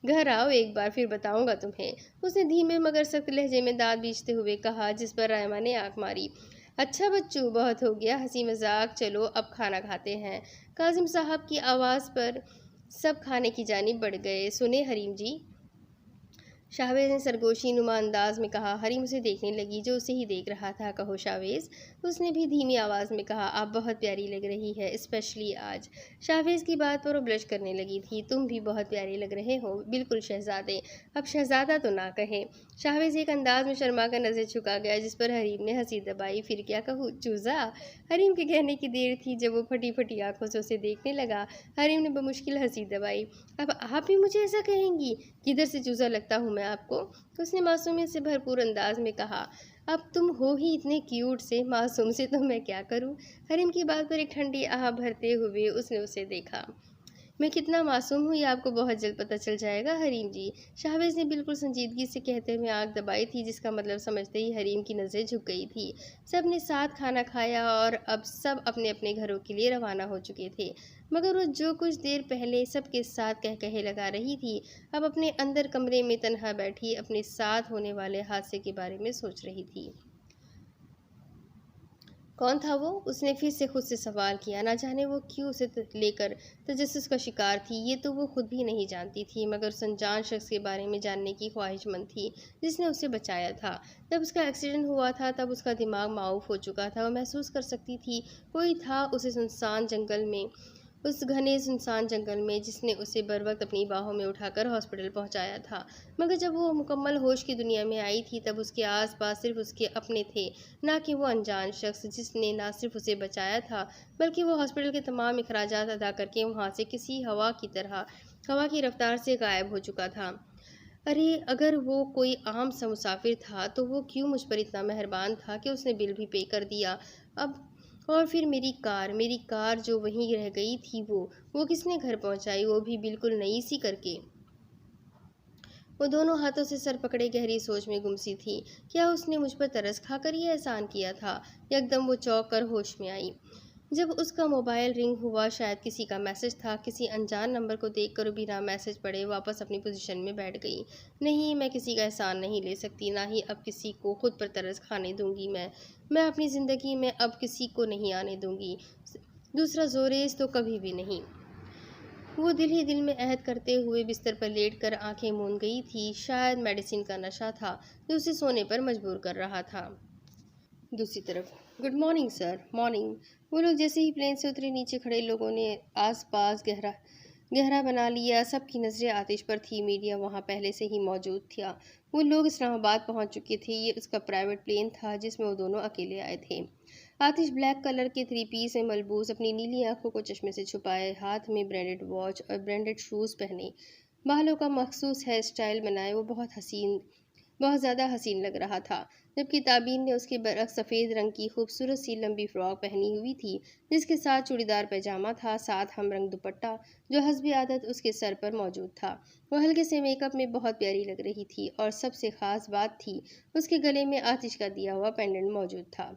گھر آؤ، ایک بار پھر بتاؤں گا تمہیں، اس نے دھیمے مگر سخت لہجے میں دانت بیچتے ہوئے کہا، جس پر رائمہ نے آنکھ ماری۔ اچھا بچو، بہت ہو گیا ہنسی مذاق، چلو اب کھانا کھاتے ہیں۔ کاظم صاحب کی آواز پر سب کھانے کی جانب بڑھ گئے۔ سنیں حریم جی، شاہویز نے سرگوشی نما انداز میں کہا۔ حریم اسے دیکھنے لگی جو اسے ہی دیکھ رہا تھا۔ کہو شاہویز، اس نے بھی دھیمی آواز میں کہا، آپ بہت پیاری لگ رہی ہے، اسپیشلی آج۔ شاہویز کی بات پر وہ بلش کرنے لگی تھی۔ تم بھی بہت پیارے لگ رہے ہو، بالکل شہزادے۔ اب شہزادہ تو نہ کہیں۔ شاہویز ایک انداز میں شرما کر نظر جھکا گیا، جس پر حریم نے ہنسی دبائی۔ پھر کیا کہوں، چوزا؟ حریم کے کہنے کی دیر تھی جب وہ پھٹی پھٹی آنکھوں سے اسے دیکھنے لگا۔ حریم نے بمشکل ہنسی دبائی۔ اب آپ بھی مجھے ایسا کہیں گی؟ کدھر سے چوزا لگتا ہوں میں آپ کو؟ اس نے معصومیت سے بھرپور انداز میں کہا۔ اب تم ہو ہی اتنے کیوٹ سے، معصوم سے تو میں کیا کروں؟ حریم کی بات پر ایک ٹھنڈی آہ بھرتے ہوئے اس نے اسے دیکھا۔ میں کتنا معصوم ہوں یہ آپ کو بہت جلد پتہ چل جائے گا حریم جی، شاہویز نے بالکل سنجیدگی سے کہتے ہوئے آنکھ دبائی تھی، جس کا مطلب سمجھتے ہی حریم کی نظریں جھک گئی تھی۔ سب نے ساتھ کھانا کھایا اور اب سب اپنے اپنے گھروں کے لیے روانہ ہو چکے تھے، مگر وہ جو کچھ دیر پہلے سب کے ساتھ کہے لگا رہی تھی، اب اپنے اندر کمرے میں تنہا بیٹھی اپنے ساتھ ہونے والے حادثے کے بارے میں سوچ رہی تھی۔ کون تھا وہ؟ اس نے پھر سے خود سے سوال کیا۔ نہ جانے وہ کیوں اسے لے کر تجسس کا شکار تھی، یہ تو وہ خود بھی نہیں جانتی تھی، مگر اس انجان شخص کے بارے میں جاننے کی خواہش مند تھی جس نے اسے بچایا تھا۔ جب اس کا ایکسیڈنٹ ہوا تھا تب اس کا دماغ معاف ہو چکا تھا۔ وہ محسوس کر سکتی تھی کوئی تھا اس گھنے سنسان جنگل میں جس نے اسے بروقت اپنی باہوں میں اٹھا کر ہاسپٹل پہنچایا تھا، مگر جب وہ مکمل ہوش کی دنیا میں آئی تھی تب اس کے آس پاس صرف اس کے اپنے تھے، نہ کہ وہ انجان شخص جس نے نہ صرف اسے بچایا تھا بلکہ وہ ہاسپٹل کے تمام اخراجات ادا کر کے وہاں سے کسی ہوا کی رفتار سے غائب ہو چکا تھا۔ ارے اگر وہ کوئی عام سا مسافر تھا تو وہ کیوں مجھ پر اتنا مہربان تھا کہ اس نے بل بھی پے کر دیا؟ اور پھر میری کار جو وہیں رہ گئی تھی وہ کس نے گھر پہنچائی، وہ بھی بالکل نئی سی کر کے؟ وہ دونوں ہاتھوں سے سر پکڑے گہری سوچ میں گم سی تھی۔ کیا اس نے مجھ پر ترس کھا کر یہ احسان کیا تھا؟ یکدم وہ چونک کر ہوش میں آئی جب اس کا موبائل رنگ ہوا۔ شاید کسی کا میسج تھا۔ کسی انجان نمبر کو دیکھ کر وہ بنا میسج پڑھے واپس اپنی پوزیشن میں بیٹھ گئی۔ نہیں، میں کسی کا احسان نہیں لے سکتی، نہ ہی اب کسی کو خود پر ترس کھانے دوں گی۔ میں اپنی زندگی میں اب کسی کو نہیں آنے دوں گی دوسرا زوریز، تو کبھی بھی نہیں۔ وہ دل ہی دل میں عہد کرتے ہوئے بستر پر لیٹ کر آنکھیں موند گئی تھی۔ شاید میڈیسن کا نشہ تھا جو اسے سونے پر مجبور کر رہا تھا۔ دوسری طرف گڈ مارننگ سر۔ مارننگ۔ وہ لوگ جیسے ہی پلین سے اترے، نیچے کھڑے لوگوں نے آس پاس گہرا بنا لیا۔ سب کی نظریں آتش پر تھی۔ میڈیا وہاں پہلے سے ہی موجود تھا۔ وہ لوگ اسلام آباد پہنچ چکے تھے۔ یہ اس کا پرائیویٹ پلین تھا جس میں وہ دونوں اکیلے آئے تھے۔ آتش بلیک کلر کے 3 پیس میں ملبوس، اپنی نیلی آنکھوں کو چشمے سے چھپائے، ہاتھ میں برینڈڈ واچ اور برینڈڈ شوز پہنے، بالوں کا مخصوص ہیئر سٹائل بنائے، وہ بہت زیادہ حسین لگ رہا تھا، جبکہ تابین نے اس کے برعکس سفید رنگ کی خوبصورت سی لمبی فراک پہنی ہوئی تھی جس کے ساتھ چوڑی دار پیجامہ تھا، ساتھ ہم رنگ دوپٹہ جو حسب عادت اس کے سر پر موجود تھا۔ وہ ہلکے سے میک اپ میں بہت پیاری لگ رہی تھی، اور سب سے خاص بات تھی اس کے گلے میں آتش کا دیا ہوا پینڈنٹ موجود تھا۔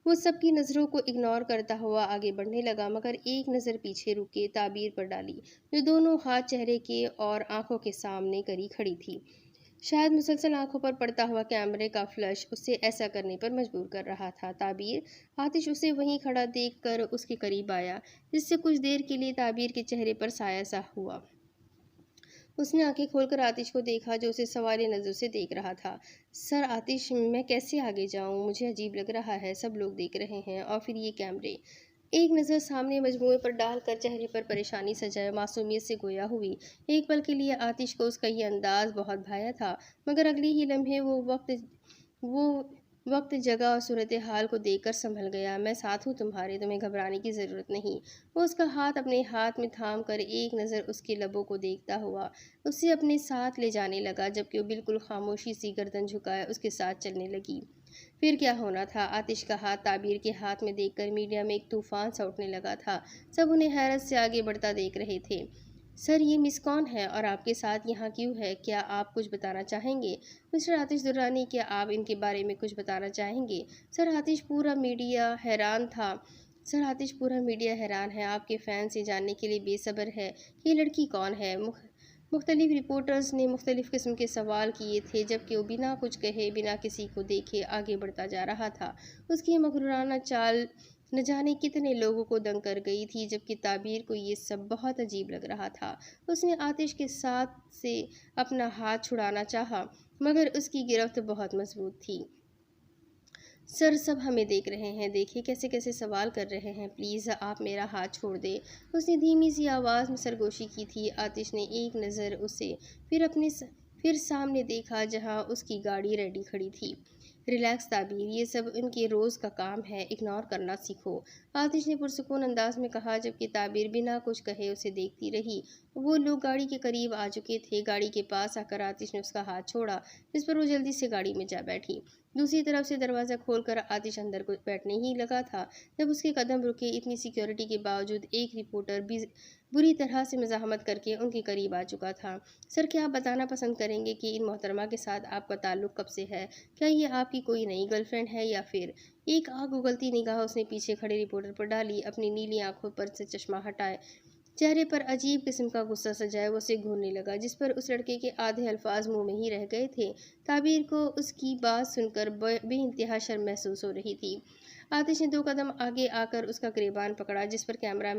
وہ سب کی نظروں کو اگنور کرتا ہوا آگے بڑھنے لگا، مگر ایک نظر پیچھے رک کے تعبیر پر ڈالی جو دونوں ہاتھ چہرے کے اور آنکھوں کے سامنے کری کھڑی تھی۔ شاید مسلسل آنکھوں پر پڑتا ہوا کیمرے کا فلش اسے ایسا کرنے پر مجبور کر رہا تھا۔ تعبیر! آتش اسے وہیں کھڑا دیکھ کر اس کے قریب آیا، جس سے کچھ دیر کے لیے تعبیر کے چہرے پر سایہ سا ہوا۔ اس نے آنکھیں کھول کر آتش کو دیکھا جو اسے سوالیہ نظروں سے دیکھ رہا تھا۔ سر آتش، میں کیسے آگے جاؤں؟ مجھے عجیب لگ رہا ہے، سب لوگ دیکھ رہے ہیں، اور پھر یہ کیمرے۔ ایک نظر سامنے مجموعے پر ڈال کر چہرے پر پریشانی سجائے معصومیت سے گویا ہوئی۔ ایک پل کے لیے آتش کو اس کا یہ انداز بہت بھایا تھا، مگر اگلے ہی لمحے وہ وقت جگہ اور صورتحال کو دیکھ کر سنبھل گیا۔ میں ساتھ ہوں تمہارے، تمہیں گھبرانے کی ضرورت نہیں۔ وہ اس کا ہاتھ اپنے ہاتھ میں تھام کر ایک نظر اس کے لبوں کو دیکھتا ہوا اسے اپنے ساتھ لے جانے لگا، جبکہ وہ بالکل خاموشی سی گردن جھکائے اس کے ساتھ چلنے لگی۔ پھر کیا ہونا تھا؟ آتش کا ہاتھ تعبیر کے ہاتھ میں دیکھ کر میڈیا میں ایک طوفان سا اٹھنے لگا تھا۔ سب انہیں حیرت سے آگے بڑھتا دیکھ رہے تھے۔ سر، یہ مس کون ہے اور آپ کے ساتھ یہاں کیوں ہے؟ کیا آپ کچھ بتانا چاہیں گے؟ مسٹر آتش درانی، کیا آپ ان کے بارے میں کچھ بتانا چاہیں گے؟ سر آتش، پورا میڈیا حیران ہے، آپ کے فینس یہ جاننے کے لیے بے صبر ہے کہ یہ لڑکی کون ہے۔ مختلف رپورٹرز نے مختلف قسم کے سوال کیے تھے، جبکہ وہ بنا کچھ کہے، بنا کسی کو دیکھے آگے بڑھتا جا رہا تھا۔ اس کی یہ مغرورانہ چال نہ جانے کتنے لوگوں کو دنگ کر گئی تھی، جبکہ تعبیر کو یہ سب بہت عجیب لگ رہا تھا۔ اس نے آتش کے ساتھ سے اپنا ہاتھ چھڑانا چاہا، مگر اس کی گرفت بہت مضبوط تھی۔ سر، سب ہمیں دیکھ رہے ہیں، دیکھیں کیسے کیسے سوال کر رہے ہیں، پلیز آپ میرا ہاتھ چھوڑ دیں۔ اس نے دھیمی سی آواز میں سرگوشی کی تھی۔ آتش نے ایک نظر اسے پھر سامنے دیکھا جہاں اس کی گاڑی ریڈی کھڑی تھی۔ ریلیکس تعبیر، یہ سب ان کے روز کا کام ہے، اگنور کرنا سیکھو، آتش نے پرسکون انداز میں کہا، جبکہ تعبیر بنا کچھ کہے اسے دیکھتی رہی۔ وہ لوگ گاڑی کے قریب آ چکے تھے۔ گاڑی کے پاس آ کر آتش نے اس کا ہاتھ چھوڑا، جس پر وہ جلدی سے گاڑی میں جا بیٹھی۔ دوسری طرف سے دروازہ کھول کر آتش اندر کو بیٹھنے ہی لگا تھا جب اس کے قدم رکے۔ اتنی سیکیورٹی کے باوجود ایک رپورٹر بری طرح سے مزاحمت کر کے ان کے قریب آ چکا تھا۔ سر، کیا آپ بتانا پسند کریں گے کہ ان محترمہ کے ساتھ آپ کا تعلق کب سے ہے؟ کیا یہ آپ کی کوئی نئی گرل فرینڈ ہے یا پھر؟ ایک آگ اگلتی نگاہ اس نے پیچھے کھڑے رپورٹر پر ڈالی۔ اپنی نیلی آنکھوں پر سے چشمہ ہٹائے، چہرے پر عجیب قسم کا غصہ سجائے وہ اسے گھورنے لگا، جس پر اس لڑکے کے آدھے الفاظ منہ میں ہی رہ گئے تھے۔ تعبیر کو اس کی بات سن کر بے انتہا شرم محسوس ہو رہی تھی۔ آتش نے 2 قدم آگے آ کر اس کا گریبان پکڑا، جس پر کیمرہ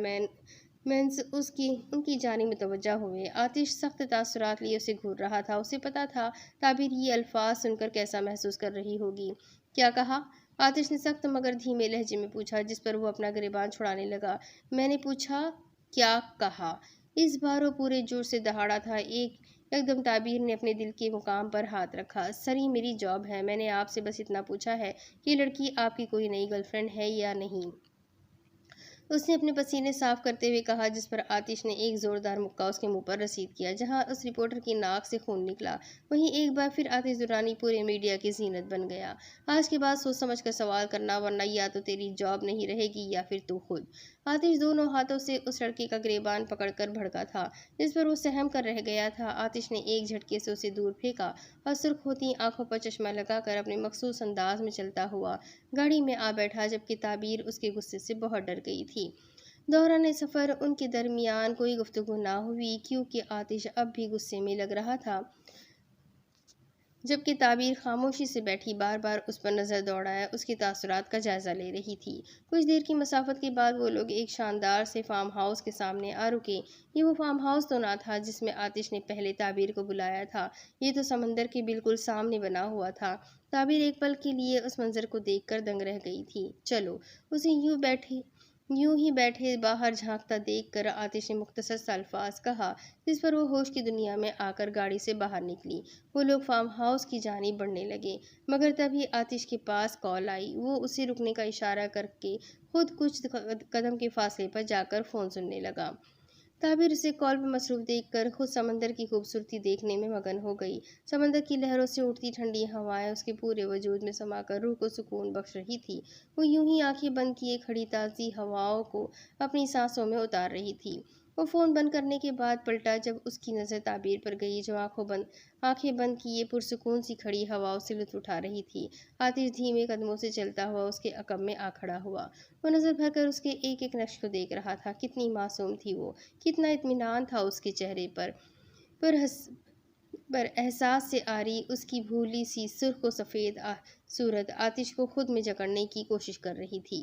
مینز ان کی جانب متوجہ ہوئے۔ آتش سخت تاثرات لیے اسے گھور رہا تھا۔ اسے پتا تھا تعبیر یہ الفاظ سن کر کیسا محسوس کر رہی ہوگی۔ کیا کہا؟ آتش نے سخت مگر دھیمے لہجے میں پوچھا، جس پر وہ اپنا گریبان چھڑانے لگا۔ میں نے پوچھا کیا کہا؟ اس بار وہ پورے جوش سے دہاڑا تھا۔ یکدم تعبیر نے اپنے دل کے مقام پر ہاتھ رکھا۔ سر، یہ میری جاب ہے، میں نے آپ سے بس اتنا پوچھا ہے کہ یہ لڑکی آپ کی کوئی نئی گرل فرینڈ ہے یا نہیں۔ اس نے اپنے پسینے صاف کرتے ہوئے کہا، جس پر آتش نے ایک زوردار مکہ اس کے منہ پر رسید کیا۔ جہاں اس رپورٹر کی ناک سے خون نکلا، وہیں ایک بار پھر آتش درانی پورے میڈیا کی زینت بن گیا۔ آج کے بعد سوچ سمجھ کر سوال کرنا، ورنہ یا تو تیری جاب نہیں رہے گی یا پھر تو خود۔ آتش دونوں ہاتھوں سے اس لڑکے کا گریبان پکڑ کر بھڑکا تھا، جس پر وہ سہم کر رہ گیا تھا۔ آتش نے ایک جھٹکے سے اسے دور پھینکا اور سرخ ہوتی آنکھوں پر چشمہ لگا کر اپنے مخصوص انداز میں چلتا ہوا گاڑی میں آ بیٹھا، جبکہ تعبیر اس کے غصے سے بہت ڈر گئی تھی۔ دوران سفر ان کے درمیان کوئی گفتگو نہ ہوئی، کیونکہ آتش اب بھی غصے میں لگ رہا تھا، جبکہ تعبیر خاموشی سے بیٹھی بار بار اس پر نظر دوڑائے اس کے تاثرات کا جائزہ لے رہی تھی۔ کچھ دیر کی مسافت کے بعد وہ لوگ ایک شاندار سے فارم ہاؤس کے سامنے آ رکے۔ یہ وہ فارم ہاؤس تو نہ تھا جس میں آتش نے پہلے تعبیر کو بلایا تھا، یہ تو سمندر کے بالکل سامنے بنا ہوا تھا۔ تعبیر ایک پل کے لیے اس منظر کو دیکھ کر دنگ رہ گئی تھی۔ چلو، اسے یوں ہی بیٹھے باہر جھانکتا دیکھ کر آتش نے مختصر سا الفاظ کہا، جس پر وہ ہوش کی دنیا میں آ کر گاڑی سے باہر نکلی۔ وہ لوگ فارم ہاؤس کی جانب بڑھنے لگے، مگر تبھی آتش کے پاس کال آئی۔ وہ اسے رکنے کا اشارہ کر کے خود کچھ قدم کے فاصلے پر جا کر فون سننے لگا۔ تعبیر اسے کال پر مصروف دیکھ کر خود سمندر کی خوبصورتی دیکھنے میں مگن ہو گئی۔ سمندر کی لہروں سے اٹھتی ٹھنڈی ہوائیں اس کے پورے وجود میں سما کر روح کو سکون بخش رہی تھی۔ وہ یوں ہی آنکھیں بند کیے کھڑی تازی ہواؤں کو اپنی سانسوں میں اتار رہی تھی۔ وہ فون بند کرنے کے بعد پلٹا جب اس کی نظر تعبیر پر گئی جو آنکھیں بند کیے پرسکون سی کھڑی ہواؤں سے لطف اٹھا رہی تھی۔ آتش دھیمے قدموں سے چلتا ہوا اس کے عقب میں آ کھڑا ہوا۔ وہ نظر بھر کر اس کے ایک ایک نقش کو دیکھ رہا تھا۔ کتنی معصوم تھی وہ، کتنا اطمینان تھا اس کے چہرے پر احساس سے آری اس کی بھولی سی سرخ و سفید صورت آتش کو خود میں جکڑنے کی کوشش کر رہی تھی۔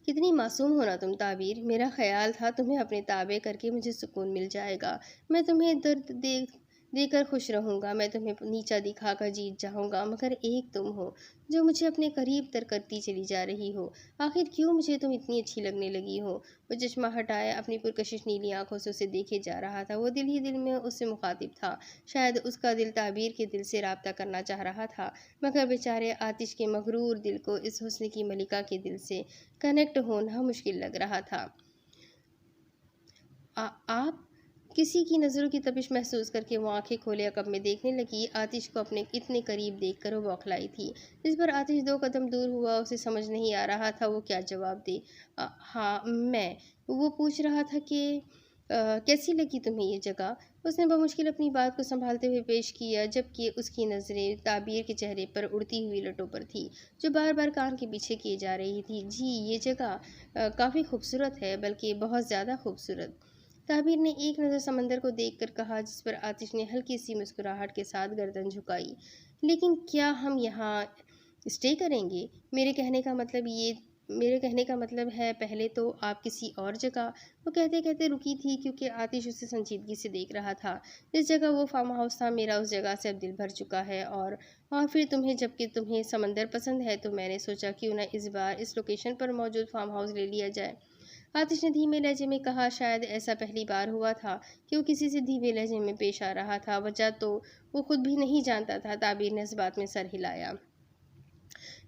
کتنی معصوم ہونا تم تعبیر، میرا خیال تھا تمہیں اپنے تابع کر کے مجھے سکون مل جائے گا، میں تمہیں درد دے کر خوش رہوں گا، میں تمہیں نیچا دکھا کر جیت جاؤں گا، مگر ایک تم ہو جو مجھے اپنے قریب تر کرتی چلی جا رہی ہو۔ آخر کیوں مجھے تم اتنی اچھی لگنے لگی ہو؟ وہ چشمہ ہٹائے اپنی پرکشش نیلی آنکھوں سے اسے دیکھے جا رہا تھا۔ وہ دل ہی دل میں اس سے مخاطب تھا، شاید اس کا دل تعبیر کے دل سے رابطہ کرنا چاہ رہا تھا، مگر بیچارے آتش کے مغرور دل کو اس حسن کی ملکہ کے دل سے کنیکٹ ہونا مشکل لگ رہا تھا۔ آپ کسی کی نظروں کی تپش محسوس کر کے وہ آنکھیں کھولے عقب میں دیکھنے لگی۔ آتش کو اپنے اتنے قریب دیکھ کر وہ بوکھلائی تھی، جس پر آتش 2 قدم دور ہوا۔ اسے سمجھ نہیں آ رہا تھا وہ کیا جواب دے۔ ہاں میں، وہ پوچھ رہا تھا کہ کیسی لگی تمہیں یہ جگہ؟ اس نے بمشکل اپنی بات کو سنبھالتے ہوئے پیش کیا، جبکہ اس کی نظریں تعبیر کے چہرے پر اڑتی ہوئی لٹوں پر تھی جو بار بار کان کے پیچھے کیے جا رہی تھی۔ جی یہ جگہ کافی خوبصورت ہے، بلکہ بہت زیادہ خوبصورت۔ تعبیر نے ایک نظر سمندر کو دیکھ کر کہا، جس پر آتش نے ہلکی سی مسکراہٹ کے ساتھ گردن جھکائی۔ لیکن کیا ہم یہاں اسٹے کریں گے؟ میرے کہنے کا مطلب ہے پہلے تو آپ کسی اور جگہ۔ وہ کہتے کہتے رکی تھی کیونکہ آتش اسے سنجیدگی سے دیکھ رہا تھا۔ جس جگہ وہ فارم ہاؤس تھا میرا اس جگہ سے اب دل بھر چکا ہے، اور پھر جبکہ تمہیں سمندر پسند ہے تو میں نے سوچا کیوں نہ اس بار اس لوکیشن پر موجود فارم ہاؤس لے لیا جائے۔ آتش نے دھیمے لہجے میں کہا، شاید ایسا پہلی بار ہوا تھا کہ وہ کسی سے دھیمے لہجے میں پیش آ رہا تھا، وجہ تو وہ خود بھی نہیں جانتا تھا۔ تعبیر نے اس بات میں سر ہلایا۔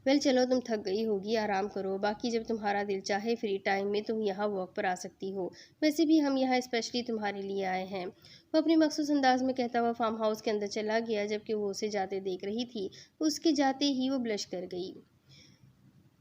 ویل چلو، تم تھک گئی ہوگی، آرام کرو، باقی جب تمہارا دل چاہے فری ٹائم میں تم یہاں واک پر آ سکتی ہو، ویسے بھی ہم یہاں اسپیشلی تمہارے لیے آئے ہیں۔ وہ اپنے مخصوص انداز میں کہتا ہوا فارم ہاؤس کے اندر چلا گیا، جبکہ وہ اسے جاتے دیکھ رہی تھی۔ اس کے جاتے ہی وہ بلش کر گئی۔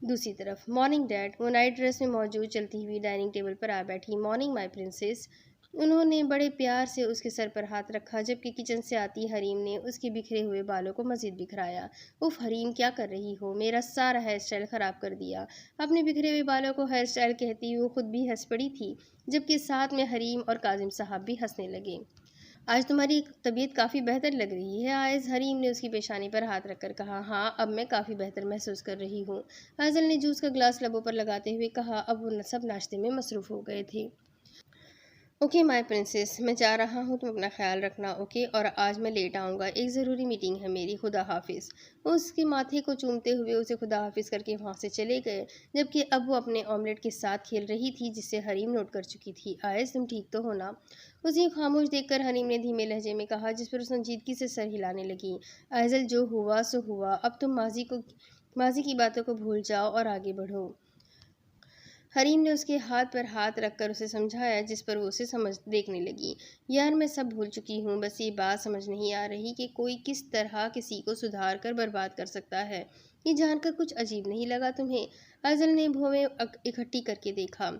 دوسری طرف مارننگ ڈیڈ، وہ نائٹ ڈریس میں موجود چلتی ہوئی ڈائننگ ٹیبل پر آ بیٹھی۔ مارننگ مائی پرنسس۔ انہوں نے بڑے پیار سے اس کے سر پر ہاتھ رکھا، جبکہ کچن سے آتی حریم نے اس کے بکھرے ہوئے بالوں کو مزید بکھرایا۔ اف حریم، کیا کر رہی ہو؟ میرا سارا ہیئر اسٹائل خراب کر دیا۔ اپنے بکھرے ہوئے بالوں کو ہیئر اسٹائل کہتی وہ خود بھی ہنس پڑی تھی، جبکہ ساتھ میں حریم اور کاظم صاحب بھی ہنسنے لگے۔ آج تمہاری طبیعت کافی بہتر لگ رہی ہے آئز، حریم نے اس کی پیشانی پر ہاتھ رکھ کر کہا۔ ہاں، اب میں کافی بہتر محسوس کر رہی ہوں، آئزل نے جوس کا گلاس لبوں پر لگاتے ہوئے کہا۔ اب وہ سب ناشتے میں مصروف ہو گئے تھے۔ اوکے مائی پرنسس، میں جا رہا ہوں، تم اپنا خیال رکھنا، اوکے؟ اور آج میں لیٹ آؤں گا، ایک ضروری میٹنگ ہے میری، خدا حافظ۔ وہ اس کے ماتھے کو چومتے ہوئے اسے خدا حافظ کر کے وہاں سے چلے گئے، جبکہ اب وہ اپنے آملیٹ کے ساتھ کھیل رہی تھی، جس سے حریم نوٹ کر چکی تھی۔ آئز، تم ٹھیک تو ہو نا؟ اسے خاموش دیکھ کر حریم نے دھیمے لہجے میں کہا، جس پر وہ سنجیدگی سے سر ہلانے لگی۔ آئزل، جو ہوا سو ہوا، اب تم ماضی کی باتوں کو بھول جاؤ اور آگے بڑھو۔ حریم نے اس کے ہاتھ پر ہاتھ رکھ کر اسے سمجھایا، جس پر وہ اسے دیکھنے لگی۔ یار، میں سب بھول چکی ہوں، بس یہ بات سمجھ نہیں آ رہی کہ کوئی کس طرح کسی کو سدھار کر برباد کر سکتا ہے۔ یہ جان کر کچھ عجیب نہیں لگا تمہیں؟ آئزل نے بھویں اکٹھی کر کے دیکھا۔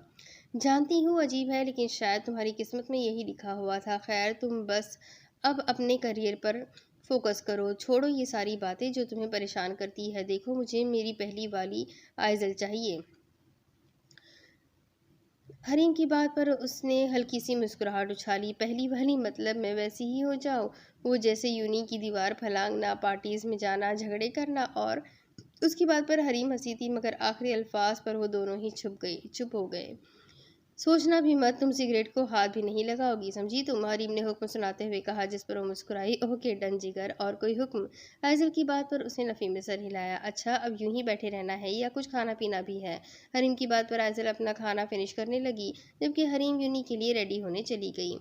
جانتی ہوں عجیب ہے، لیکن شاید تمہاری قسمت میں یہی لکھا ہوا تھا۔ خیر، تم بس اب اپنے کیریئر پر فوکس کرو، چھوڑو یہ ساری باتیں جو تمہیں پریشان کرتی ہے۔ دیکھو، مجھے میری پہلی والی آئزل چاہیے۔ حریم کی بات پر اس نے ہلکی سی مسکراہٹ اچھالی۔ پہلی والی مطلب میں ویسی ہی ہو جاؤں، وہ جیسے یونی کی دیوار پھلانگنا، پارٹیز میں جانا، جھگڑے کرنا؟ اور اس کی بات پر حریم ہنسی تھی، مگر آخری الفاظ پر وہ دونوں ہی چپ ہو گئے۔ سوچنا بھی مت، تم سگریٹ کو ہاتھ بھی نہیں لگاؤ گی، سمجھی تم؟ حریم نے حکم سناتے ہوئے کہا، جس پر وہ مسکرائی۔ اوکے ڈن جگر، اور کوئی حکم؟ آئزل کی بات پر اس نے نفی میں سر ہلایا۔ اچھا، اب یوں ہی بیٹھے رہنا ہے یا کچھ کھانا پینا بھی ہے؟ حریم کی بات پر آئزل اپنا کھانا فنش کرنے لگی، جبکہ حریم یونی کے لیے ریڈی ہونے چلی گئی۔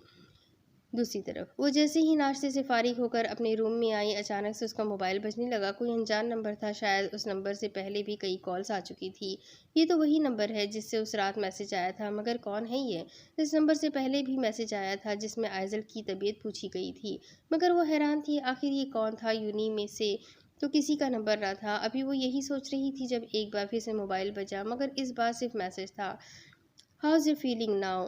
دوسری طرف وہ جیسے ہی ناشتے سے فارغ ہو کر اپنے روم میں آئی، اچانک سے اس کا موبائل بجنے لگا۔ کوئی انجان نمبر تھا، شاید اس نمبر سے پہلے بھی کئی کالز آ چکی تھی۔ یہ تو وہی نمبر ہے جس سے اس رات میسج آیا تھا، مگر کون ہے یہ؟ اس نمبر سے پہلے بھی میسج آیا تھا جس میں آئزل کی طبیعت پوچھی گئی تھی، مگر وہ حیران تھی آخر یہ کون تھا؟ یونی میں سے تو کسی کا نمبر نہ تھا۔ ابھی وہ یہی سوچ رہی تھی جب ایک بار پھر سے موبائل بجا، مگر اس بار صرف میسج تھا، ہاؤز یور فیلنگ ناؤ؟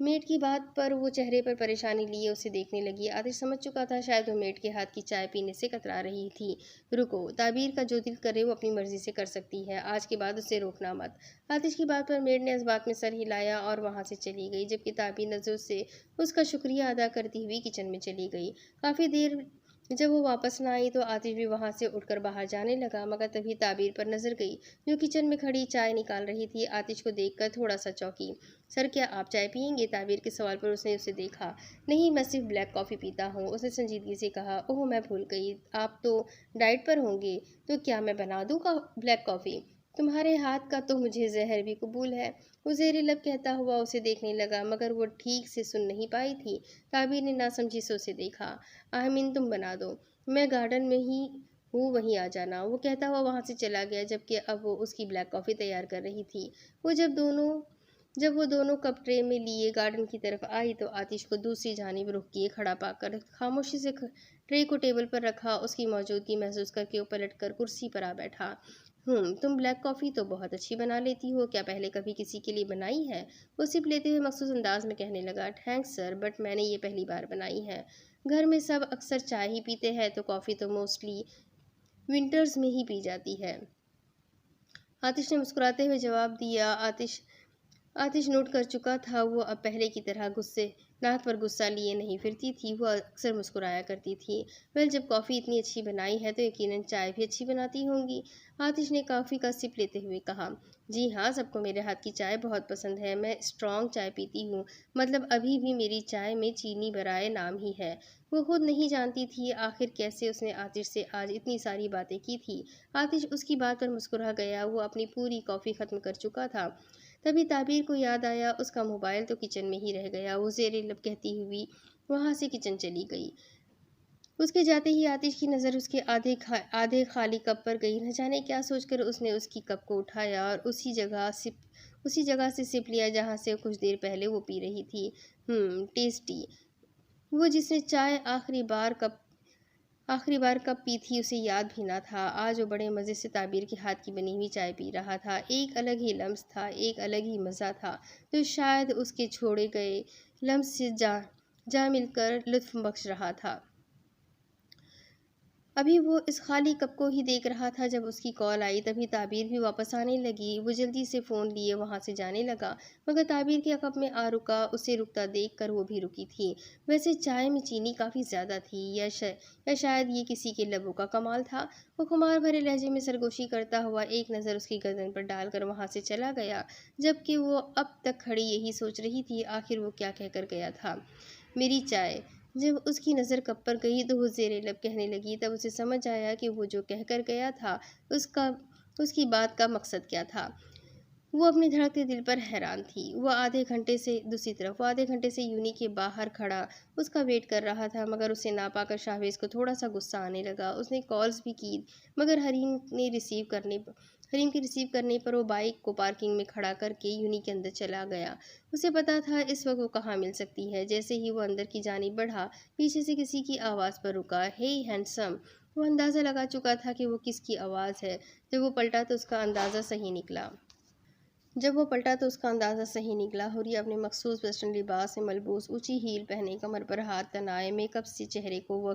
میٹ کی بات پر وہ چہرے پر پریشانی لیے اسے دیکھنے لگی۔ آتش سمجھ چکا تھا شاید وہ میٹ کے ہاتھ کی چائے پینے سے کترا رہی تھی۔ رکو، تعبیر کا جو دل کرے وہ اپنی مرضی سے کر سکتی ہے، آج کے بعد اسے روکنا مت۔ آتش کی بات پر میٹ نے اس بات میں سر ہلایا اور وہاں سے چلی گئی، جبکہ تعبیر نظروں سے اس کا شکریہ ادا کرتی ہوئی کچن میں چلی گئی۔ کافی دیر جب وہ واپس نہ آئی تو آتش بھی وہاں سے اٹھ کر باہر جانے لگا، مگر تبھی تعبیر پر نظر گئی جو کچن میں کھڑی چائے نکال رہی تھی۔ آتش کو دیکھ کر تھوڑا سا چونکی۔ سر، کیا آپ چائے پیئیں گے؟ تعبیر کے سوال پر اس نے اسے دیکھا۔ نہیں، میں صرف بلیک کافی پیتا ہوں، اس نے سنجیدگی سے کہا۔ اوہ، میں بھول گئی، آپ تو ڈائٹ پر ہوں گے، تو کیا میں بنا دوں بلیک کافی؟ تمہارے ہاتھ کا تو مجھے زہر بھی قبول ہے، وہ زیر لب کہتا ہوا اسے دیکھنے لگا، مگر وہ ٹھیک سے سن نہیں پائی تھی۔ تعبیر نے ناسمجھی سے اسے دیکھا۔ آہمین، تم بنا دو، میں گارڈن میں ہی ہوں، وہیں آ جانا، وہ کہتا ہوا وہاں سے چلا گیا، جبکہ اب وہ اس کی بلیک کافی تیار کر رہی تھی۔ جب وہ دونوں کپ ٹرے میں لیے گارڈن کی طرف آئی تو آتش کو دوسری جانب رخ کیے کھڑا پا کر خاموشی سے ٹرے کو ٹیبل پر رکھا، اس کی موجودگی محسوس کر کے وہ پلٹ کر کرسی پر آ بیٹھا۔ تم بلیک کافی تو بہت اچھی بنا لیتی ہو، کیا پہلے کبھی کسی کے لیے بنائی ہے؟ وہ سپ لیتے ہوئے مخصوص انداز میں کہنے لگا۔ تھینکس سر، بٹ میں نے یہ پہلی بار بنائی ہے۔ گھر میں سب اکثر چائے ہی پیتے ہیں، تو کافی تو موسٹلی ونٹرز میں ہی پی جاتی ہے۔ آتش نے مسکراتے ہوئے جواب دیا۔ آتش نوٹ کر چکا تھا وہ اب پہلے کی طرح ناک پر غصہ لیے نہیں پھرتی تھی، وہ اکثر مسکرایا کرتی تھی۔ ویل، جب کافی اتنی اچھی بنائی ہے تو یقیناً چائے بھی اچھی بناتی ہوں گی، آتش نے کافی کا سپ لیتے ہوئے کہا۔ جی ہاں، سب کو میرے ہاتھ کی چائے بہت پسند ہے، میں اسٹرانگ چائے پیتی ہوں، مطلب ابھی بھی میری چائے میں چینی برائے نام ہی ہے۔ وہ خود نہیں جانتی تھی آخر کیسے اس نے آتش سے آج اتنی ساری باتیں کی تھی۔ آتش اس کی بات پر مسکرا گیا، وہ اپنی پوری کافی ختم کر چکا تھا۔ تبھی تعبیر کو یاد آیا اس کا موبائل تو کچن میں ہی رہ گیا، وہ زیر لب کہتی ہوئی وہاں سے کچن چلی گئی۔ اس کے جاتے ہی آتش کی نظر اس کے آدھے خالی کپ پر گئی، نہ جانے کیا سوچ کر اس نے اس کی کپ کو اٹھایا اور اسی جگہ سے سپ لیا جہاں سے کچھ دیر پہلے وہ پی رہی تھی۔ ٹیسٹی۔ وہ جس نے چائے آخری بار کب پی تھی اسے یاد بھی نہ تھا، آج وہ بڑے مزے سے تعبیر کے ہاتھ کی بنی ہوئی چائے پی رہا تھا۔ ایک الگ ہی لمس تھا، ایک الگ ہی مزہ تھا جو شاید اس کے چھوڑے گئے لمس سے جا مل کر لطف بخش رہا تھا۔ ابھی وہ اس خالی کپ کو ہی دیکھ رہا تھا جب اس کی کال آئی، تبھی تعبیر بھی واپس آنے لگی۔ وہ جلدی سے فون لیے وہاں سے جانے لگا، مگر تعبیر کے کپ میں آ رکا، اسے رکتا دیکھ کر وہ بھی رکی تھی۔ ویسے چائے میں چینی کافی زیادہ تھی، یا شاید یہ کسی کے لبوں کا کمال تھا؟ وہ خمار بھرے لہجے میں سرگوشی کرتا ہوا ایک نظر اس کی گردن پر ڈال کر وہاں سے چلا گیا، جبکہ وہ اب تک کھڑی یہی سوچ رہی تھی آخر وہ کیا کہہ کر گیا تھا۔ میری چائے۔ جب اس کی نظر کپ پر گئی تو وہ زیر لب کہنے لگی، تب اسے سمجھ آیا کہ وہ جو کہہ کر گیا تھا اس کی بات کا مقصد کیا تھا۔ وہ اپنے دھڑکتے دل پر حیران تھی۔ وہ آدھے گھنٹے سے یونی کے باہر کھڑا اس کا ویٹ کر رہا تھا، مگر اسے نہ پا کر شاہویز کو تھوڑا سا غصہ آنے لگا۔ اس نے کالز بھی کی، مگر حریم کے ریسیو کرنے پر وہ بائک کو پارکنگ میں کھڑا کر کے یونی کے اندر چلا گیا۔ اسے پتا تھا اس وقت وہ کہاں مل سکتی ہے۔ جیسے ہی وہ اندر کی جانب بڑھا، پیچھے سے کسی کی آواز پر رکا، ہے ہینڈسم۔ وہ اندازہ لگا چکا تھا کہ وہ کس کی آواز ہے۔ جب وہ پلٹا تو اس کا اندازہ صحیح نکلا۔ حوریہ اپنے مخصوص ویسٹرن لباس میں ملبوس، اونچی ہیل پہنے، کمر پر ہاتھ تنائے، میک اپ سے چہرے کو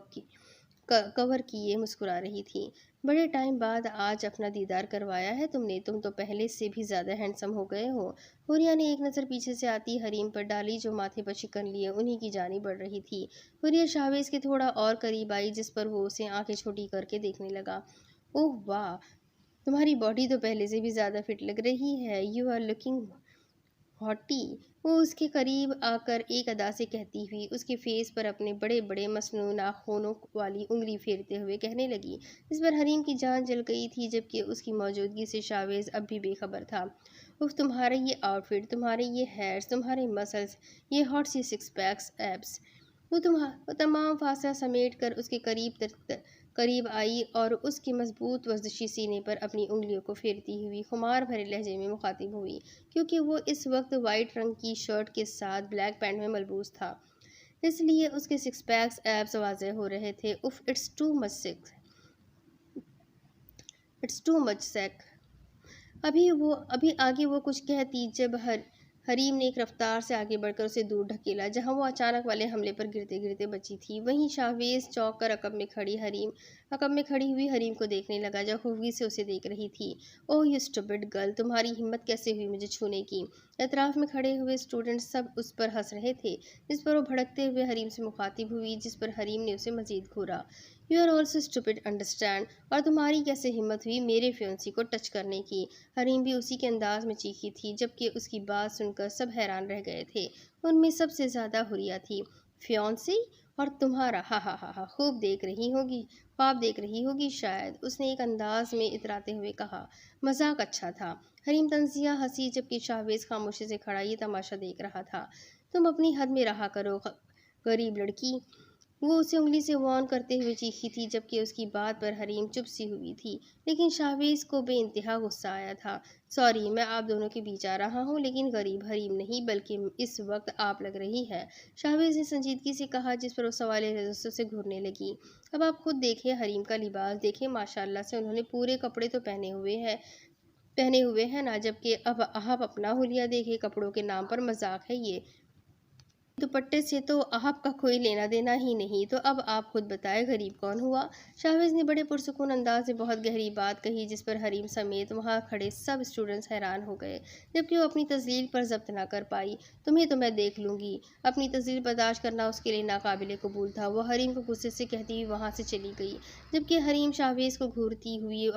کور کیے مسکرا رہی تھی۔ بڑے ٹائم بعد آج اپنا دیدار کروایا ہے تم نے، تم تو پہلے سے بھی زیادہ ہینڈسم ہو گئے ہو۔ حوریہ نے ایک نظر پیچھے سے آتی حریم پر ڈالی جو ماتھے پر شکن لیے انہی کی جانب بڑھ رہی تھی۔ حوریہ شاہویز کے تھوڑا اور قریب آئی، جس پر وہ اسے آنکھیں چھوٹی کر کے دیکھنے لگا۔ اوہ واہ، تمہاری باڈی تو پہلے سے بھی زیادہ فٹ لگ رہی ہے، یو آر لکنگ ہاٹی، وہ اس کے قریب آ کر ایک ادا سے کہتی ہوئی اس کے فیس پر اپنے بڑے بڑے مصنوع ناخنوں والی انگلی پھیرتے ہوئے کہنے لگی، جس پر حریم کی جان جل گئی تھی، جبکہ اس کی موجودگی سے شاہویز اب بھی بے خبر تھا۔ اف، تمہارے یہ آؤٹ فٹ، تمہارے یہ ہیئرز، تمہارے مسلز، یہ ہاٹ سی سکس پیکس ایبس۔ وہ تمام فاصلہ سمیٹ کر اس کے قریب آئی اور اس کے مضبوط ورزشی سینے پر اپنی انگلیوں کو پھیرتی ہوئی خمار بھرے لہجے میں مخاطب ہوئی، کیونکہ وہ اس وقت وائٹ رنگ کی شرٹ کے ساتھ بلیک پینٹ میں ملبوس تھا، اس لیے اس کے سکس پیکس ایبس واضح ہو رہے تھے۔ اف، اٹس ٹو مچ سیک۔ ابھی آگے وہ کچھ کہتی جب حریم نے ایک رفتار سے آگے بڑھ کر اسے دور ڈھکیلا جہاں وہ اچانک والے حملے پر گرتے گرتے بچی تھی۔ وہیں شاہویز چونک کر عقب میں کھڑی ہوئی حریم کو دیکھنے لگا جو خوفی سے اسے دیکھ رہی تھی۔ اوہ یو اسٹوپڈ گرل، تمہاری ہمت کیسے ہوئی مجھے چھونے کی؟ اطراف میں کھڑے ہوئے اسٹوڈنٹس سب اس پر ہنس رہے تھے جس پر وہ بھڑکتے ہوئے حریم سے مخاطب ہوئی، جس پر حریم نے اسے مزید گھورا۔ You are also stupid understand, اور تمہاری کیسے ہمت ہوئی میرے فیونسی کو ٹچ کرنے کی؟ حریم بھی اسی کے انداز میں چیخی تھی جبکہ اس کی بات سن کر سب حیران رہ گئے تھے۔ ان میں سب سے زیادہ حریہ تھی۔ فیونسی؟ اور تمہارا؟ ہا ہا ہا ہا، خواب دیکھ رہی ہوگی شاید، اس نے ایک انداز میں اتراتے ہوئے کہا۔ مذاق اچھا تھا۔ حریم طنزیہ ہنسی جبکہ شاہویز خاموشی سے کھڑا یہ تماشا دیکھ رہا تھا۔ تم اپنی حد میں رہا کرو غریب لڑکی، وہ اسے انگلی سے وارن کرتے ہوئے چیخی تھی جبکہ اس کی بات پر حریم چپ سی ہوئی تھی، لیکن شاہویز کو بے انتہا غصہ آیا تھا۔ سوری، میں آپ دونوں کے بیچ آ رہا ہوں، لیکن غریب حریم نہیں بلکہ اس وقت آپ لگ رہی ہے، شاہویز نے سنجیدگی سے کہا جس پر وہ سوالیہ نظروں سے گھورنے لگی۔ اب آپ خود دیکھیں حریم کا لباس دیکھیں، ماشاءاللہ سے انہوں نے پورے کپڑے تو پہنے ہوئے ہیں نا، جبکہ اب آپ اپنا حلیہ دیکھیں، کپڑوں کے نام پر مذاق ہے یہ؟ دوپٹے سے تو آپ کا کوئی لینا دینا ہی نہیں، تو اب آپ خود بتائیں غریب کون ہوا؟ شاہویز نے بڑے پرسکون انداز میں بہت گہری بات کہی جس پر حریم سمیت وہاں کھڑے سب اسٹوڈنٹس حیران ہو گئے جبکہ وہ اپنی تذلیل پر ضبط نہ کر پائی۔ تمہیں تو میں دیکھ لوں گی۔ اپنی تذلیل برداشت کرنا اس کے لیے ناقابل قبول تھا۔ وہ حریم کو غصے سے کہتی ہوئی وہاں سے چلی گئی جبکہ حریم شاہویز کو گھورتی ہوئی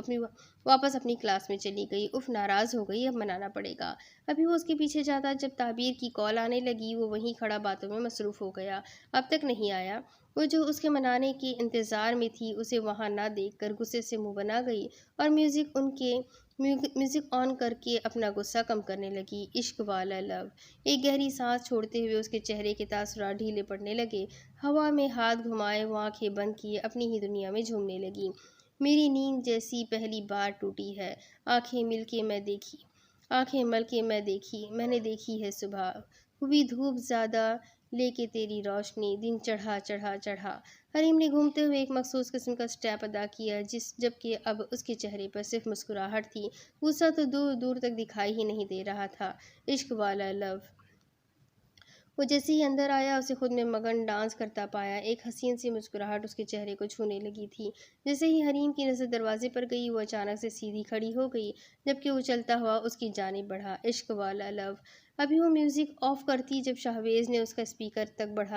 واپس اپنی کلاس میں چلی گئی۔ اف، ناراض ہو گئی، اب منانا پڑے گا۔ ابھی وہ اس کے پیچھے جاتا جب تعبیر کی کال آنے لگی، وہ وہیں کھڑا باتوں میں مصروف ہو گیا۔ اب تک نہیں آیا۔ وہ جو اس کے منانے کے انتظار میں تھی اسے وہاں نہ دیکھ کر غصے سے منہ بنا گئی اور میوزک آن کر کے اپنا غصہ کم کرنے لگی۔ عشق والا لو، ایک گہری سانس چھوڑتے ہوئے اس کے چہرے کے تاثرات ڈھیلے پڑنے لگے۔ ہوا میں ہاتھ گھمائے وہ آنکھیں بند کیے اپنی ہی دنیا میں جھومنے لگی۔ میری نیند جیسی پہلی بار ٹوٹی ہے، آنکھیں مل کے میں نے دیکھی ہے صبح ہوئی دھوپ زیادہ لے کے تیری روشنی، دن چڑھا۔ حریم نے گھومتے ہوئے ایک مخصوص قسم کا سٹیپ ادا کیا جبکہ اب اس کے چہرے پر صرف مسکراہٹ تھی، غصہ تو دور دور تک دکھائی ہی نہیں دے رہا تھا۔ عشق والا لو، وہ جیسے ہی اندر آیا اسے خود میں مگن ڈانس کرتا پایا۔ ایک حسین سی مسکراہٹ اس کے چہرے کو چھونے لگی تھی۔ جیسے ہی حریم کی نظر دروازے پر گئی وہ اچانک سے سیدھی کھڑی ہو گئی جبکہ وہ چلتا ہوا اس کی جانب بڑھا۔ عشق والا لو، ابھی وہ میوزک آف کرتی جب شاہویز نے اس کا اسپیکر تک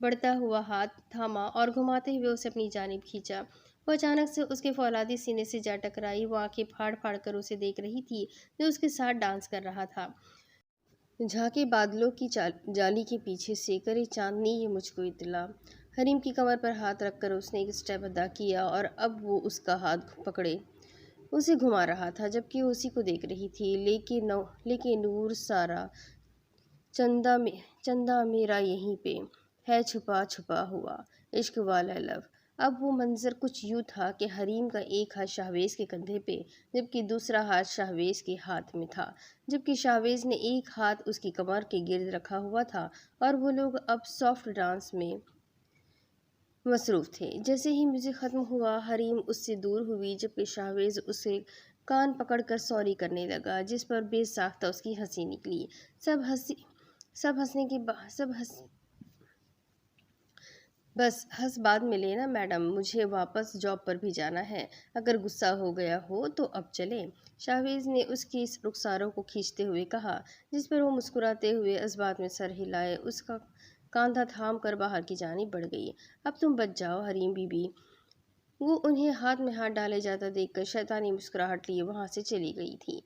بڑھتا ہوا ہاتھ تھاما اور گھماتے ہوئے اسے اپنی جانب کھینچا۔ وہ اچانک سے اس کے فولادی سینے سے جا ٹکرائی۔ وہ آنکھیں پھاڑ پھاڑ کر اسے دیکھ رہی تھی جو اس کے ساتھ ڈانس کر رہا تھا۔ جھانکے بادلوں کی جالی کے پیچھے سے کرے چاندنی یہ مجھ کو اطلاع۔ حریم کی کمر پر ہاتھ رکھ کر اس نے ایک سٹیپ ادا کیا اور اب وہ اس کا ہاتھ پکڑے اسے گھما رہا تھا جبکہ وہ اسی کو دیکھ رہی تھی۔ لیکن نور سارا چندہ میرا یہیں پہ ہے چھپا ہوا۔ عشق والا لو، اب وہ منظر کچھ یوں تھا کہ حریم کا ایک ہاتھ شاہویز کے کندھے پہ جبکہ دوسرا ہاتھ شاہویز کے ہاتھ میں تھا، جبکہ شاہویز نے ایک ہاتھ اس کی کمر کے گرد رکھا ہوا تھا اور وہ لوگ اب سافٹ ڈانس میں مصروف تھے۔ جیسے ہی میوزک ختم ہوا حریم اس سے دور ہوئی جبکہ شاہویز اسے کان پکڑ کر سوری کرنے لگا جس پر بے ساختہ اس کی ہنسی نکلی۔ بس ہنس بعد میں لینا میڈم، مجھے واپس جاب پر بھی جانا ہے، اگر غصہ ہو گیا ہو تو اب چلیں، شاہویز نے اس کی رخساروں کو کھینچتے ہوئے کہا جس پر وہ مسکراتے ہوئے اس بات میں سر ہلائے اس کا کاندھا تھام کر باہر کی جانب بڑھ گئی۔ اب تم بچ جاؤ حریم بی بی، وہ انہیں ہاتھ میں ہاتھ ڈالے جاتا دیکھ کر شیطانی مسکراہٹ لیے وہاں سے چلی گئی تھی۔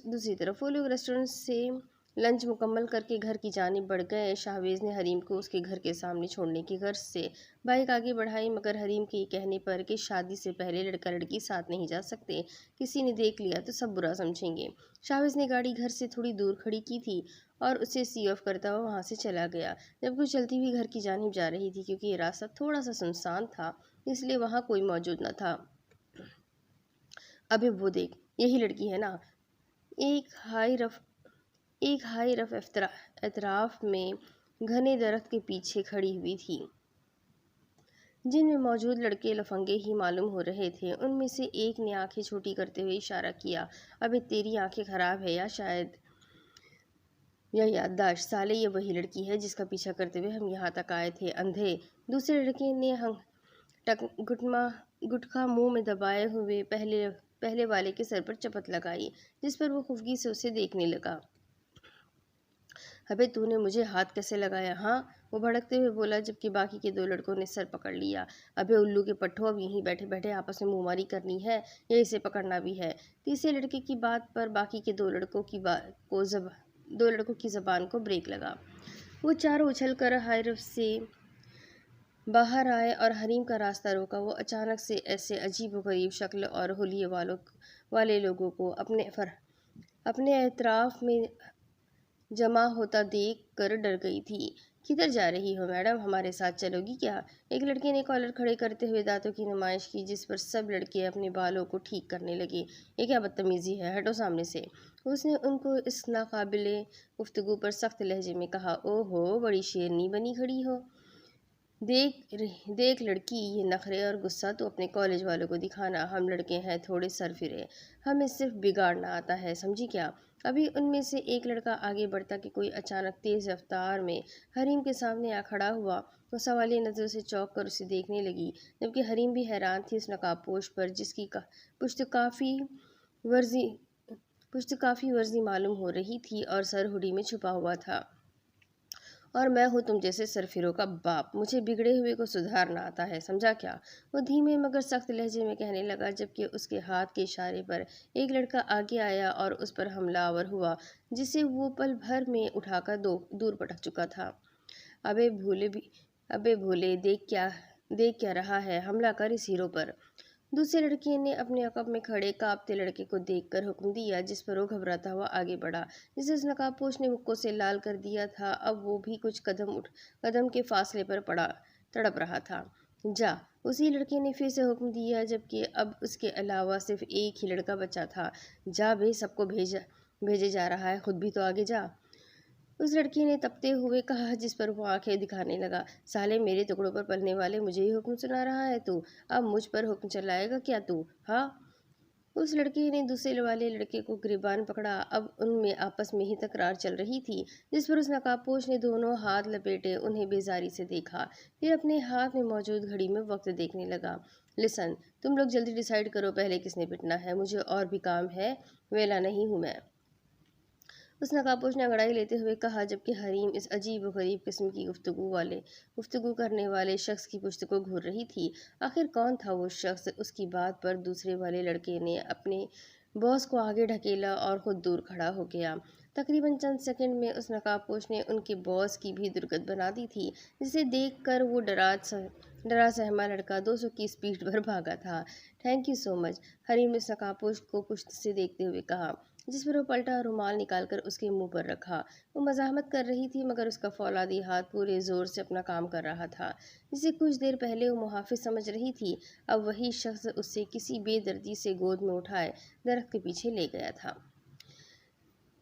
دوسری طرف وہ لوگ ریسٹورنٹ سے لنچ مکمل کر کے گھر کی جانب بڑھ گئے۔ شاہویز نے حریم کو اس کے گھر کے سامنے چھوڑنے کی غرض سے بائک آگے بڑھائی مگر حریم کے کہنے پر کہ شادی سے پہلے لڑکا لڑکی ساتھ نہیں جا سکتے، کسی نے دیکھ لیا تو سب برا سمجھیں گے۔ شاہویز نے گاڑی گھر سے تھوڑی دور کھڑی کی تھی اور اسے سی آف کرتا ہوا وہاں سے چلا گیا جبکہ وہ چلتی ہوئی گھر کی جانب جا رہی تھی کیونکہ یہ راستہ تھوڑا سا سنسان تھا اس لیے وہاں کوئی موجود نہ تھا۔ ابے وہ دیکھ، یہی لڑکی ہے نا، ایک ہائی رف اطراف میں گھنے درخت کے پیچھے کھڑی ہوئی تھی جن میں موجود لڑکے لفنگے ہی معلوم ہو رہے تھے۔ ان میں سے ایک نے آنکھیں چھوٹی کرتے ہوئے اشارہ کیا۔ ابے تیری آنکھیں خراب ہے یا شاید یا یادداشت؟ سالے یہ وہی لڑکی ہے جس کا پیچھا کرتے ہوئے ہم یہاں تک آئے تھے، اندھے؟ دوسرے لڑکے نے گٹکا منہ میں دبائے ہوئے پہلے والے کے سر پر چپت لگائی، جس پر وہ خفگی سے اسے دیکھنے لگا۔ ابے تو نے مجھے ہاتھ کیسے لگایا ہاں؟ وہ بھڑکتے ہوئے بولا، جبکہ باقی کے دو لڑکوں نے سر پکڑ لیا۔ ابے الو کے پٹھوں، اب یہیں بیٹھے بیٹھے آپس میں منہ ماری کرنی ہے یا اسے پکڑنا بھی ہے؟ تیسرے لڑکے کی بات پر باقی کے دو لڑکوں کی زبان کو بریک لگا۔ وہ چاروں اچھل کر حیرت سے باہر آئے اور حریم کا راستہ روکا۔ وہ اچانک سے ایسے عجیب و غریب شکل اور حلیے والے لوگوں کو اپنے اطراف میں جمع ہوتا دیکھ کر ڈر گئی تھی۔ کدھر جا رہی ہو میڈم؟ ہمارے ساتھ چلو گی کیا؟ ایک لڑکے نے کالر کھڑے کرتے ہوئے دانتوں کی نمائش کی، جس پر سب لڑکے اپنے بالوں کو ٹھیک کرنے لگے۔ یہ کیا بدتمیزی ہے، ہٹو سامنے سے! اس نے ان کو اس ناقابل گفتگو پر سخت لہجے میں کہا۔ او ہو، بڑی شیرنی بنی کھڑی ہو! دیکھ لڑکی، یہ نخرے اور غصہ تو اپنے کالج والوں کو دکھانا۔ ہم لڑکے ہیں تھوڑے سرفرے، ہمیں صرف بگاڑنا آتا ہے، سمجھی کیا؟ ابھی ان میں سے ایک لڑکا آگے بڑھتا کہ کوئی اچانک تیز رفتار میں حریم کے سامنے آ کھڑا ہوا۔ وہ سوالیہ نظروں سے چونک کر اسے دیکھنے لگی، جبکہ حریم بھی حیران تھی اس نقاب پوش پر، جس کی پشت کافی ورزی معلوم ہو رہی تھی اور سر ہڈی میں چھپا ہوا تھا۔ اور میں ہوں تم جیسے سرفروں کا باپ، مجھے بگڑے ہوئے کو سدھارنا آتا ہے، سمجھا کیا؟ وہ دھیمے مگر سخت لہجے میں کہنے لگا، جبکہ اس کے ہاتھ کے اشارے پر ایک لڑکا آگے آیا اور اس پر حملہ آور ہوا، جسے وہ پل بھر میں اٹھا کر دور پٹک چکا تھا۔ ابے بھولے، دیکھ کیا رہا ہے، حملہ کر اس ہیرو پر! دوسرے لڑکے نے اپنے عقب میں کھڑے کانپتے لڑکے کو دیکھ کر حکم دیا، جس پر وہ گھبراتا ہوا آگے بڑھا۔ جسے اس نقاب پوش نے مکوں سے لال کر دیا تھا، اب وہ بھی کچھ قدم کے فاصلے پر تڑپ رہا تھا۔ جا! اسی لڑکے نے پھر سے حکم دیا، جبکہ اب اس کے علاوہ صرف ایک ہی لڑکا بچا تھا۔ جا بے، سب کو بھیجے جا رہا ہے، خود بھی تو آگے جا! اس لڑکی نے تپتے ہوئے کہا، جس پر وہ آنکھیں دکھانے لگا۔ سالے، میرے ٹکڑوں پر پلنے والے، مجھے ہی حکم سنا رہا ہے تو؟ اب مجھ پر حکم چلائے گا کیا تو؟ ہاں؟ اس لڑکے نے دوسرے والے لڑکے کو گریبان پکڑا۔ اب ان میں آپس میں ہی تکرار چل رہی تھی، جس پر اس نقاب پوش نے دونوں ہاتھ لپیٹے انہیں بیزاری سے دیکھا، پھر اپنے ہاتھ میں موجود گھڑی میں وقت دیکھنے لگا۔ لسن، تم لوگ جلدی ڈیسائیڈ کرو پہلے کس نے پٹنا ہے، مجھے اور بھی کام ہے، ویلا نہیں ہوں میں! اس نقاب پوش نے انگڑائی لیتے ہوئے کہا، جبکہ حریم اس عجیب و غریب قسم کی گفتگو کرنے والے شخص کی پشت کو گھور رہی تھی۔ آخر کون تھا وہ شخص؟ اس کی بات پر دوسرے والے لڑکے نے اپنے باس کو آگے ڈھکیلا اور خود دور کھڑا ہو گیا۔ تقریباً چند سیکنڈ میں اس نقاب پوش نے ان کے باس کی بھی درگت بنا دی تھی، جسے دیکھ کر وہ ڈرا سہما لڑکا 200 کی سپیڈ پر بھاگا تھا۔ تھینک یو سو مچ! حریم نے اس نقاب پوش کو پشت سے دیکھتے ہوئے کہا، جس پر وہ پلٹا اور رومال نکال کر اس کے منہ پر رکھا۔ وہ مزاحمت کر رہی تھی، مگر اس کا فولادی ہاتھ پورے زور سے اپنا کام کر رہا تھا، جسے کچھ دیر پہلے وہ محافظ سمجھ رہی تھی، اب وہی شخص اسے کسی بے دردی سے گود میں اٹھائے درخت کے پیچھے لے گیا تھا۔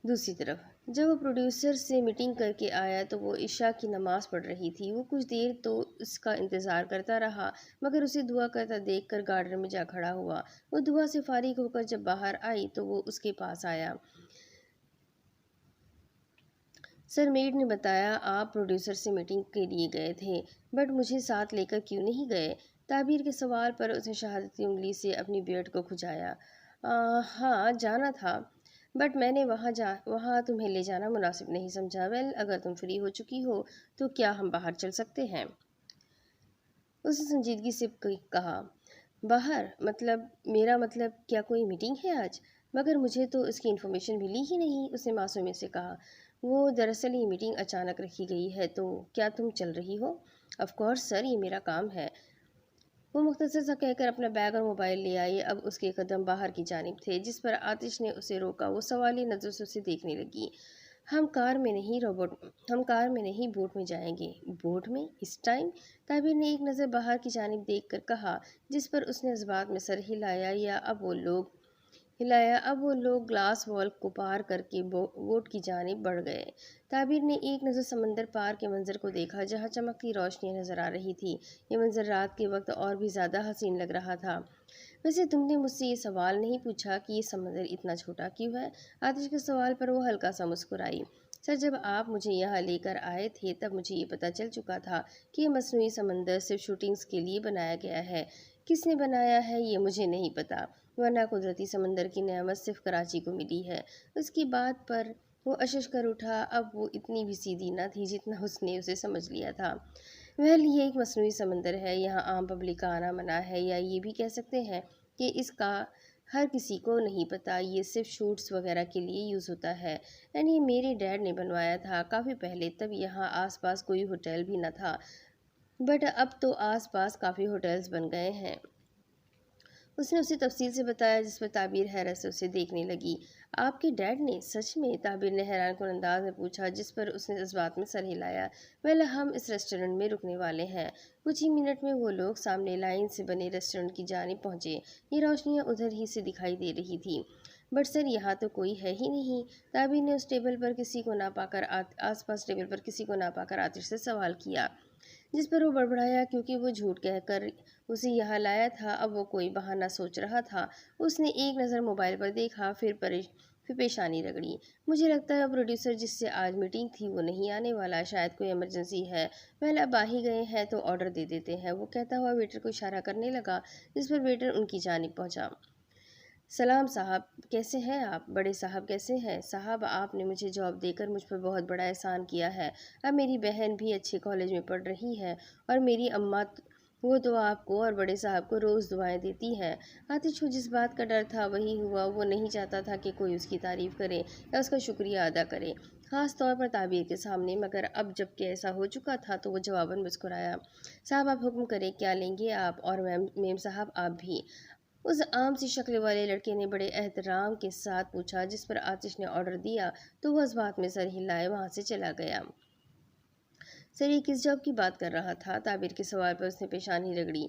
دوسری طرف جب وہ پروڈیوسر سے میٹنگ کر کے آیا تو وہ عشاء کی نماز پڑھ رہی تھی۔ وہ کچھ دیر تو اس کا انتظار کرتا رہا، مگر اسے دعا کرتا دیکھ کر گارڈن میں جا کھڑا ہوا۔ وہ دعا سے فارغ ہو کر جب باہر آئی تو وہ اس کے پاس آیا۔ سر، میڈ نے بتایا آپ پروڈیوسر سے میٹنگ کے لیے گئے تھے، بٹ مجھے ساتھ لے کر کیوں نہیں گئے؟ تعبیر کے سوال پر اس نے شہادتی انگلی سے اپنی بیئرڈ کو کھجایا۔ ہاں، جانا تھا، بٹ میں نے وہاں تمہیں لے جانا مناسب نہیں سمجھا۔ ویل، اگر تم فری ہو چکی ہو تو کیا ہم باہر چل سکتے ہیں؟ اس نے سنجیدگی سے کہا۔ باہر؟ میرا مطلب کیا کوئی میٹنگ ہے آج؟ مگر مجھے تو اس کی انفارمیشن ملی ہی نہیں، اس نے معصومیت سے کہا۔ وہ دراصل یہ میٹنگ اچانک رکھی گئی ہے، تو کیا تم چل رہی ہو؟ آف کورس سر، یہ میرا کام ہے۔ وہ مختصر سا کہہ کر اپنا بیگ اور موبائل لے آئی۔ اب اس کے قدم باہر کی جانب تھے، جس پر آتش نے اسے روکا۔ وہ سوالیہ نظروں سے اسے دیکھنے لگی۔ ہم کار میں نہیں بوٹ میں جائیں گے۔ بوٹ میں؟ اس ٹائم؟ تعبیر نے ایک نظر باہر کی جانب دیکھ کر کہا، جس پر اس نے اس بات میں سر ہلایا۔ اب وہ لوگ گلاس وال کو پار کر کے بوٹ کی جانب بڑھ گئے۔ تعبیر نے ایک نظر سمندر پار کے منظر کو دیکھا، جہاں چمکتی روشنیاں نظر آ رہی تھی۔ یہ منظر رات کے وقت اور بھی زیادہ حسین لگ رہا تھا۔ ویسے تم نے مجھ سے یہ سوال نہیں پوچھا کہ یہ سمندر اتنا چھوٹا کیوں ہے؟ آتش کے سوال پر وہ ہلکا سا مسکرائی۔ سر، جب آپ مجھے یہاں لے کر آئے تھے تب مجھے یہ پتہ چل چکا تھا کہ یہ مصنوعی سمندر صرف شوٹنگز کے لیے بنایا گیا ہے۔ کس نے بنایا ہے یہ مجھے نہیں پتہ، ورنہ قدرتی سمندر کی نعمت صرف کراچی کو ملی ہے۔ اس کی بات پر وہ اشش کر اٹھا۔ اب وہ اتنی بھی سیدھی نہ تھی جتنا اس نے اسے سمجھ لیا تھا۔ یہ ایک مصنوعی سمندر ہے، یہاں عام پبلک کا آنا منع ہے، یا یہ بھی کہہ سکتے ہیں کہ اس کا ہر کسی کو نہیں پتہ، یہ صرف شوٹس وغیرہ کے لیے یوز ہوتا ہے۔ یہ میرے ڈیڈ نے بنوایا تھا کافی پہلے، تب یہاں آس پاس کوئی ہوٹل بھی نہ تھا، بٹ اب تو آس پاس کافی ہوٹلز بن گئے ہیں۔ اس نے اسے تفصیل سے بتایا، جس پر تعبیر حیرت سے اسے دیکھنے لگی۔ آپ کے ڈیڈ نے؟ سچ میں؟ تعبیر نے حیران کن انداز میں پوچھا، جس پر اس نے اس بات میں سر ہلایا۔ ہم اس ریسٹورنٹ میں رکنے والے ہیں۔ کچھ ہی منٹ میں وہ لوگ سامنے لائن سے بنے ریسٹورنٹ کی جانب پہنچے۔ یہ روشنیاں ادھر ہی سے دکھائی دے رہی تھیں۔ بٹ سر، یہاں تو کوئی ہے ہی نہیں۔ تعبیر نے اس ٹیبل پر کسی کو نہ پا کر آس پاس ٹیبل پر کسی کو نہ پا کر آتش سے سوال کیا، جس پر وہ بڑبڑایا کیونکہ وہ جھوٹ کہہ کر اسے یہاں لایا تھا۔ اب وہ کوئی بہانہ سوچ رہا تھا۔ اس نے ایک نظر موبائل پر دیکھا، پھر پیشانی رگڑی۔ مجھے لگتا ہے پروڈیوسر جس سے آج میٹنگ تھی وہ نہیں آنے والا، شاید کوئی ایمرجنسی ہے۔ اب آ ہی گئے ہیں تو آرڈر دے دیتے ہیں، وہ کہتا ہوا ویٹر کو اشارہ کرنے لگا، جس پر ویٹر ان کی جانب پہنچا۔ سلام صاحب، کیسے ہیں آپ؟ بڑے صاحب کیسے ہیں؟ صاحب، آپ نے مجھے جاب دے کر مجھ پر بہت بڑا احسان کیا ہے۔ اب میری بہن بھی اچھے کالج میں پڑھ رہی ہے، اور میری اماں وہ تو آپ کو اور بڑے صاحب کو روز دعائیں دیتی ہیں۔ آتش کو جس بات کا ڈر تھا وہی ہوا۔ وہ نہیں چاہتا تھا کہ کوئی اس کی تعریف کرے یا اس کا شکریہ ادا کرے، خاص طور پر تعبیر کے سامنے، مگر اب جب کہ ایسا ہو چکا تھا تو وہ جواباً مسکرایا۔ صاحب، آپ حکم کریں، کیا لیں گے آپ؟ اور میم صاحب، آپ بھی؟ اس عام سی شکل والے لڑکے نے بڑے احترام کے ساتھ پوچھا، جس پر آتش نے آرڈر دیا تو وہ اس بات میں سر ہلائے وہاں سے چلا گیا۔ سر، یہ کس جاب کی بات کر رہا تھا؟ تعبیر کے سوال پر اس نے پیشانی رگڑی۔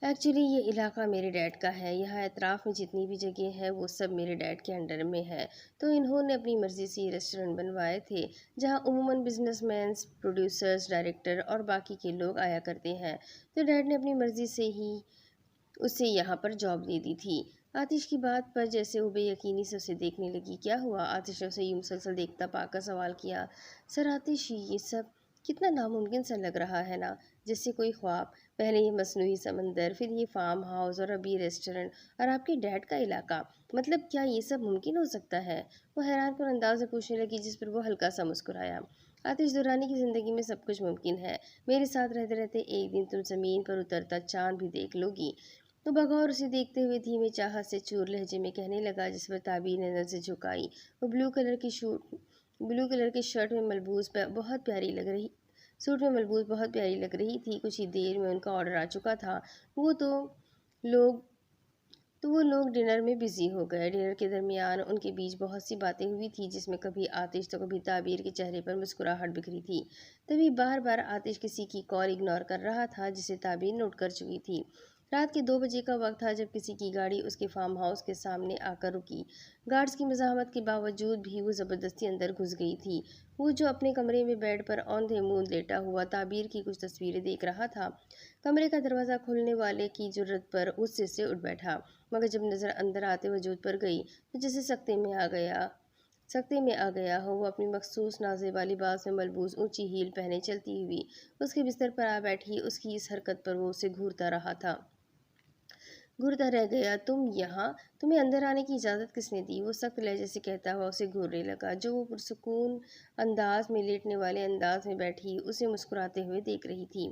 ایکچولی یہ علاقہ میرے ڈیڈ کا ہے، یہاں اطراف میں جتنی بھی جگہ ہیں وہ سب میرے ڈیڈ کے انڈر میں ہے، تو انہوں نے اپنی مرضی سے یہ ریسٹورنٹ بنوائے تھے، جہاں عموماً بزنس مینز، پروڈیوسرز، ڈائریکٹر اور باقی کے لوگ آیا کرتے ہیں، تو ڈیڈ نے اپنی مرضی سے ہی اسے یہاں پر جاب دے دی تھی۔ آتش کی بات پر جیسے وہ بے یقینی سے اسے دیکھنے لگی۔ کیا ہوا؟ آتش نے اسے یوں مسلسل دیکھتا پا کر سوال کیا۔ سر آتش، یہ سب کتنا ناممکن سا لگ رہا ہے نا، جیسے کوئی خواب۔ پہلے یہ مصنوعی سمندر، پھر یہ فارم ہاؤس، اور اب یہ ریسٹورنٹ، اور آپ کے ڈیڈ کا علاقہ۔ مطلب کیا یہ سب ممکن ہو سکتا ہے؟ وہ حیران کن انداز میں پوچھنے لگی، جس پر وہ ہلکا سا مسکرایا۔ آتش درانی کی زندگی میں سب کچھ ممکن ہے۔ میرے ساتھ رہتے رہتے ایک دن تم زمین پر اترتا چاند بھی دیکھ لو گی۔ تو بغور اسے دیکھتے ہوئے دھیمے چاہت سے چور لہجے میں کہنے لگا، جس پر تعبیر نے نظر جھکائی۔ وہ بلو کلر کی شرٹ میں ملبوس بہت پیاری لگ رہی تھی۔ کچھ ہی دیر میں ان کا آرڈر آ چکا تھا۔ وہ لوگ ڈنر میں بزی ہو گئے۔ ڈنر کے درمیان ان کے بیچ بہت سی باتیں ہوئی تھی، جس میں کبھی آتش تو کبھی تعبیر کے چہرے پر مسکراہٹ بکھری تھی۔ تبھی بار بار آتش کسی کی کال اگنور کر رہا تھا، جسے تعبیر نوٹ کر چکی تھی۔ رات کے 2 بجے کا وقت تھا جب کسی کی گاڑی اس کے فارم ہاؤس کے سامنے آ کر رکی۔ گارڈز کی مزاحمت کے باوجود بھی وہ زبردستی اندر گھس گئی تھی۔ وہ جو اپنے کمرے میں بیڈ پر اوندھے منہ لیٹا ہوا تعبیر کی کچھ تصویریں دیکھ رہا تھا، کمرے کا دروازہ کھولنے والے کی جرات پر غصے سے اٹھ بیٹھا، مگر جب نظر اندر آتے وجود پر گئی تو جیسے سکتے میں آ گیا ہو۔ وہ اپنی مخصوص نازیبا لباس میں ملبوس اونچی ہیل پہنے چلتی ہوئی اس کے بستر پر آ بیٹھی۔ اس کی اس حرکت پر وہ اسے گھورتا رہ گیا۔ تم یہاں؟ تمہیں اندر آنے کی اجازت کس نے دی؟ وہ سخت لہجے سے کہتا ہوا اسے گھورنے لگا، جو وہ پرسکون انداز میں لیٹنے والے انداز میں بیٹھی اسے مسکراتے ہوئے دیکھ رہی تھی۔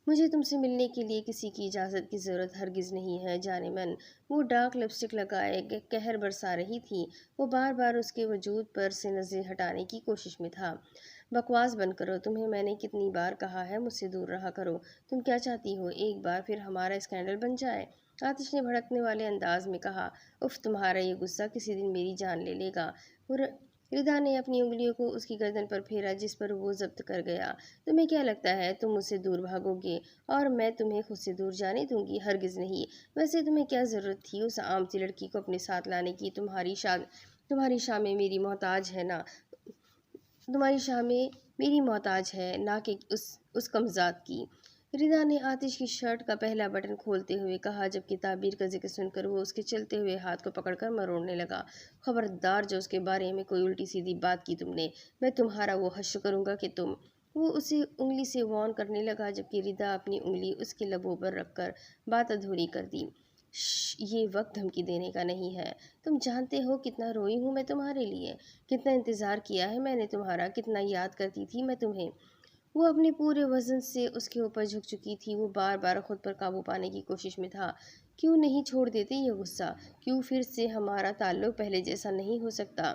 مجھے تم سے ملنے کے لیے کسی کی اجازت کی ضرورت ہرگز نہیں ہے، جانے من۔ وہ ڈارک لپسٹک لگائے قہر برسا رہی تھی۔ وہ بار بار اس کے وجود پر سے نظریں ہٹانے کی کوشش میں تھا۔ بکواس بند کرو، تمہیں میں نے کتنی بار کہا ہے مجھ سے دور رہا کرو۔ تم کیا چاہتی ہو، ایک بار پھر ہمارا اسکینڈل بن جائے؟ آتش نے بھڑکنے والے انداز میں کہا۔ اف، تمہارا یہ غصہ کسی دن میری جان لے لے گا۔ ردا نے اپنی انگلیوں کو اس کی گردن پر پھیرا، جس پر وہ ضبط کر گیا۔ تمہیں کیا لگتا ہے تم مجھ سے دور بھاگو گے اور میں تمہیں خود سے دور جانے دوں گی؟ ہرگز نہیں۔ ویسے تمہیں کیا ضرورت تھی اس عام سی لڑکی کو اپنے ساتھ لانے کی؟ تمہاری شاہ میں میری محتاج ہے نہ کہ اس کمزاد کی۔ ردا نے آتش کی شرٹ کا پہلا بٹن کھولتے ہوئے کہا، جبکہ تعبیر کا ذکر سن کر وہ اس کے چلتے ہوئے ہاتھ کو پکڑ کر مروڑنے لگا۔ خبردار، جو اس کے بارے میں کوئی الٹی سیدھی بات کی تم نے، میں تمہارا وہ حشر کروں گا کہ تم… وہ اسے انگلی سے وارن کرنے لگا، جبکہ ردا اپنی انگلی اس کے لبوں پر رکھ کر بات ادھوری کر دی۔ یہ وقت دھمکی دینے کا نہیں ہے۔ تم جانتے ہو کتنا روئی ہوں میں تمہارے لیے، کتنا انتظار کیا ہے میں نے تمہارا، کتنا یاد کرتی تھی میں تمہیں۔ وہ اپنے پورے وزن سے اس کے اوپر جھک چکی تھی۔ وہ بار بار خود پر قابو پانے کی کوشش میں تھا۔ کیوں نہیں چھوڑ دیتے یہ غصہ؟ کیوں پھر سے ہمارا تعلق پہلے جیسا نہیں ہو سکتا؟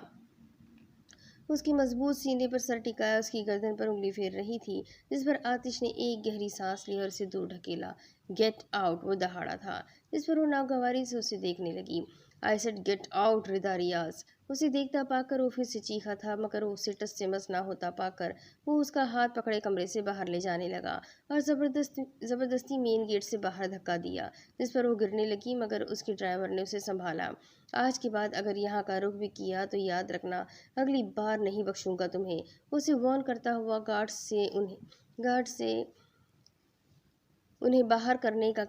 اس کے مضبوط سینے پر سر ٹکایا اس کی گردن پر انگلی پھیر رہی تھی، جس پر آتش نے ایک گہری سانس لی اور اسے دور ڈھکیلا۔ گیٹ آؤٹ، وہ دہاڑا تھا، جس پر وہ ناگواری سے اسے دیکھنے لگی۔ آئی سیڈ گیٹ آؤٹ ردا ریاض۔ اسے دیکھتا پا کر وہ پھر سے چیخا تھا، مگر وہ اسے ٹس سے مس نہ ہوتا پا کر وہ اس کا ہاتھ پکڑے کمرے سے باہر لے جانے لگا اور زبردستی مین گیٹ سے باہر دھکا دیا، جس پر وہ گرنے لگی، مگر اس کے ڈرائیور نے اسے سنبھالا۔ آج کے بعد اگر یہاں کا رخ بھی کیا تو یاد رکھنا، اگلی بار نہیں بخشوں گا تمہیں۔ اسے وارن کرتا ہوا گارڈ سے انہیں باہر کرنے کا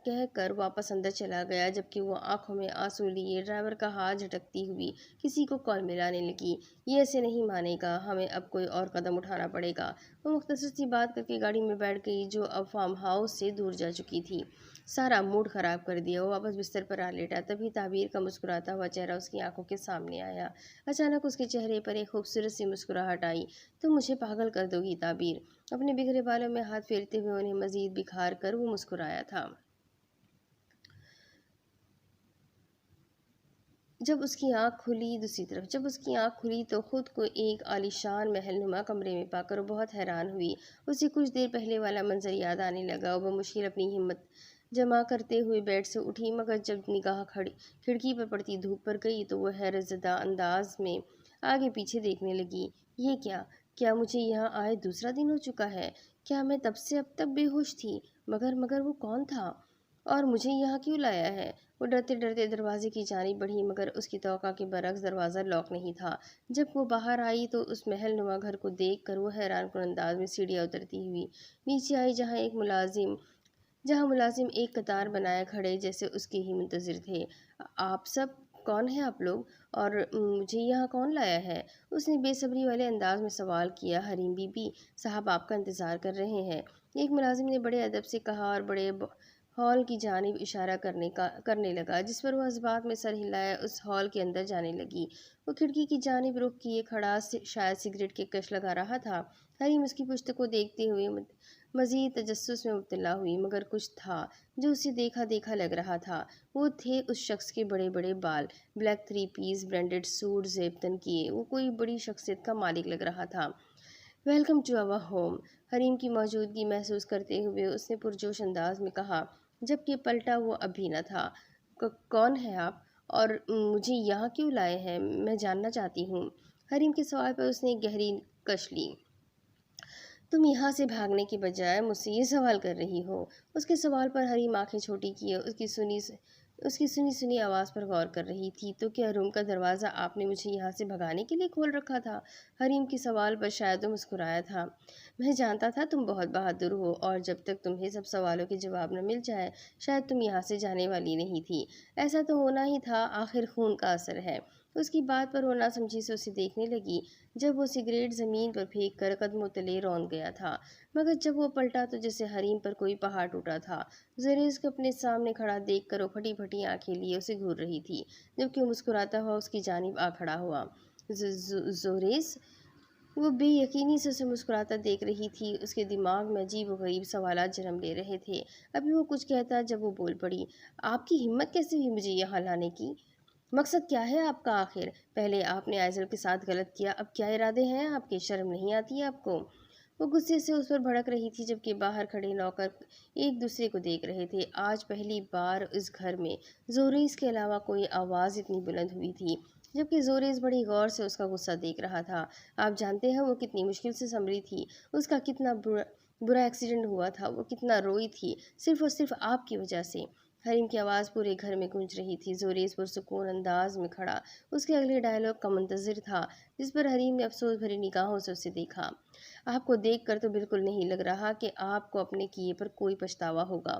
کہہ کر واپس اندر چلا گیا، جبکہ وہ آنکھوں میں آنسو لیے ڈرائیور کا ہاتھ جھٹکتی ہوئی کسی کو کال ملانے لگی۔ یہ ایسے نہیں مانے گا، ہمیں اب کوئی اور قدم اٹھانا پڑے گا۔ وہ مختصر سی بات کر کے گاڑی میں بیٹھ گئی، جو اب فارم ہاؤس سے دور جا چکی تھی۔ سارا موڈ خراب کر دیا۔ وہ واپس بستر پر آ لیٹا، تبھی تعبیر کا مسکراتا ہوا چہرہ اس کی آنکھوں کے سامنے آیا۔ اچانک اس کے چہرے پر ایک خوبصورت سی مسکراہٹ آئی۔ تم مجھے پاگل کر دو گی تعبیر۔ اپنے بکھرے بالوں میں ہاتھ پھیرتے ہوئے انہیں مزید بکھار کر وہ مسکرایا تھا۔ جب اس کی آنکھ کھلی تو خود کو ایک عالیشان محل نما کمرے میں پا کر وہ بہت حیران ہوئی۔ اسے کچھ دیر پہلے والا منظر یاد آنے لگا۔ وہ بمشکل اپنی ہمت جمع کرتے ہوئے بیڈ سے اٹھی، مگر جب نگاہ کھڑکی پر پڑتی دھوپ پر گئی تو وہ حیرت زدہ انداز میں آگے پیچھے دیکھنے لگی۔ یہ کیا مجھے یہاں آئے دوسرا دن ہو چکا ہے؟ کیا میں تب سے اب تک بے ہوش تھی؟ مگر وہ کون تھا اور مجھے یہاں کیوں لایا ہے؟ وہ ڈرتے ڈرتے دروازے کی جانب بڑھی، مگر اس کی توقع کے برعکس دروازہ لاک نہیں تھا۔ جب وہ باہر آئی تو اس محل نما گھر کو دیکھ کر وہ حیران کن انداز میں سیڑھیاں اترتی ہوئی نیچے آئی، جہاں ملازم ایک قطار بنائے کھڑے جیسے اس کے ہی منتظر تھے۔ آپ سب کون ہیں آپ لوگ، اور مجھے یہاں کون لایا ہے؟ اس نے بے صبری والے انداز میں سوال کیا۔ حریم بی بی صاحب آپ کا انتظار کر رہے ہیں، ایک ملازم نے بڑے ادب سے کہا اور بڑے ہال کی جانب اشارہ کرنے لگا، جس پر وہ اس بات میں سر ہلائے اس ہال کے اندر جانے لگی۔ وہ کھڑکی کی جانب رخ کیے کھڑا شاید سگریٹ کے کش لگا رہا تھا۔ حریم اس کی پشت کو دیکھتے ہوئے مزید تجسس میں مبتلا ہوئی، مگر کچھ تھا جو اسے دیکھا دیکھا لگ رہا تھا۔ وہ تھے اس شخص کے بڑے بڑے بال، بلیک 3 پیس برینڈڈ سوٹ زیب تن کیے۔ وہ کوئی بڑی شخصیت کا مالک لگ رہا تھا۔ ویلکم ٹو آور ہوم، حریم کی موجودگی محسوس کرتے ہوئے اس نے پرجوش انداز میں کہا، جبکہ پلٹا وہ اب بھی نہ تھا۔ کون ہیں آپ اور مجھے یہاں کیوں لائے ہیں، میں جاننا چاہتی ہوں۔ حریم کے سوال پر اس نے ایک گہری کش لی۔ تم یہاں سے بھاگنے کے بجائے مجھ سے یہ سوال کر رہی ہو۔ اس کے سوال پر حریم آنکھیں چھوٹی کیے اس کی سنی آواز پر غور کر رہی تھی۔ تو کیا روم کا دروازہ آپ نے مجھے یہاں سے بھگانے کے لیے کھول رکھا تھا؟ حریم کے سوال پر شاید وہ مسکرایا تھا۔ میں جانتا تھا تم بہت بہادر ہو، اور جب تک تمہیں سب سوالوں کے جواب نہ مل جائے شاید تم یہاں سے جانے والی نہیں تھی۔ ایسا تو ہونا ہی تھا، آخر خون کا اثر ہے۔ اس کی بات پر وہ ناسمجھی سے اسے دیکھنے لگی، جب وہ سگریٹ زمین پر پھینک کر قدموں تلے روند گیا تھا، مگر جب وہ پلٹا تو جیسے حریم پر کوئی پہاڑ ٹوٹا تھا۔ زوریز کو اپنے سامنے کھڑا دیکھ کر وہ پھٹی پھٹی آنکھیں لیے اسے گھور رہی تھی، جبکہ وہ مسکراتا ہوا اس کی جانب آ کھڑا ہوا۔ زوریز؟ وہ بے یقینی سے اسے مسکراتا دیکھ رہی تھی۔ اس کے دماغ میں عجیب و غریب سوالات جنم لے رہے تھے۔ ابھی وہ کچھ کہتا جب وہ بول پڑی، آپ کی ہمت کیسے ہوئی مجھے یہاں لانے کی؟ مقصد کیا ہے آپ کا آخر؟ پہلے آپ نے آئزل کے ساتھ غلط کیا، اب کیا ارادے ہیں آپ کے؟ شرم نہیں آتی آپ کو؟ وہ غصے سے اس پر بھڑک رہی تھی، جبکہ باہر کھڑے نوکر ایک دوسرے کو دیکھ رہے تھے۔ آج پہلی بار اس گھر میں زوریز کے علاوہ کوئی آواز اتنی بلند ہوئی تھی، جبکہ زوریز بڑی غور سے اس کا غصہ دیکھ رہا تھا۔ آپ جانتے ہیں وہ کتنی مشکل سے سنبھلی تھی، اس کا کتنا برا ایکسیڈنٹ ہوا تھا، وہ کتنا روئی تھی، صرف اور صرف آپ کی وجہ سے۔ حریم کی آواز پورے گھر میں گونج رہی تھی۔ زوریز پرسکون انداز میں کھڑا اس کے اگلے ڈائلاگ کا منتظر تھا، جس پر حریم نے افسوس بھری نگاہوں سے اسے دیکھا۔ آپ کو دیکھ کر تو بالکل نہیں لگ رہا کہ آپ کو اپنے کیے پر کوئی پچھتاوا ہوگا،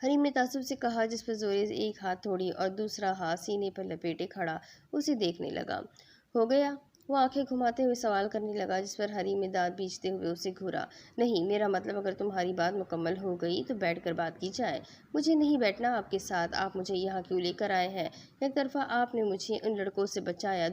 حریم نے تعصب سے کہا، جس پر زوریز ایک ہاتھ تھوڑی اور دوسرا ہاتھ سینے پر لپیٹے کھڑا اسے دیکھنے لگا۔ ہو گیا؟ وہ آنکھیں گھماتے ہوئے سوال کرنے لگا، جس پر حریم نے دانت بیچتے ہوئے اسے گھورا۔ نہیں، میرا مطلب اگر تمہاری بات مکمل ہو گئی تو بیٹھ کر بات کی جائے۔ مجھے نہیں بیٹھنا آپ کے ساتھ، آپ مجھے یہاں کیوں لے کر آئے ہیں؟ ایک طرف آپ نے مجھے ان لڑکوں سے بچایا،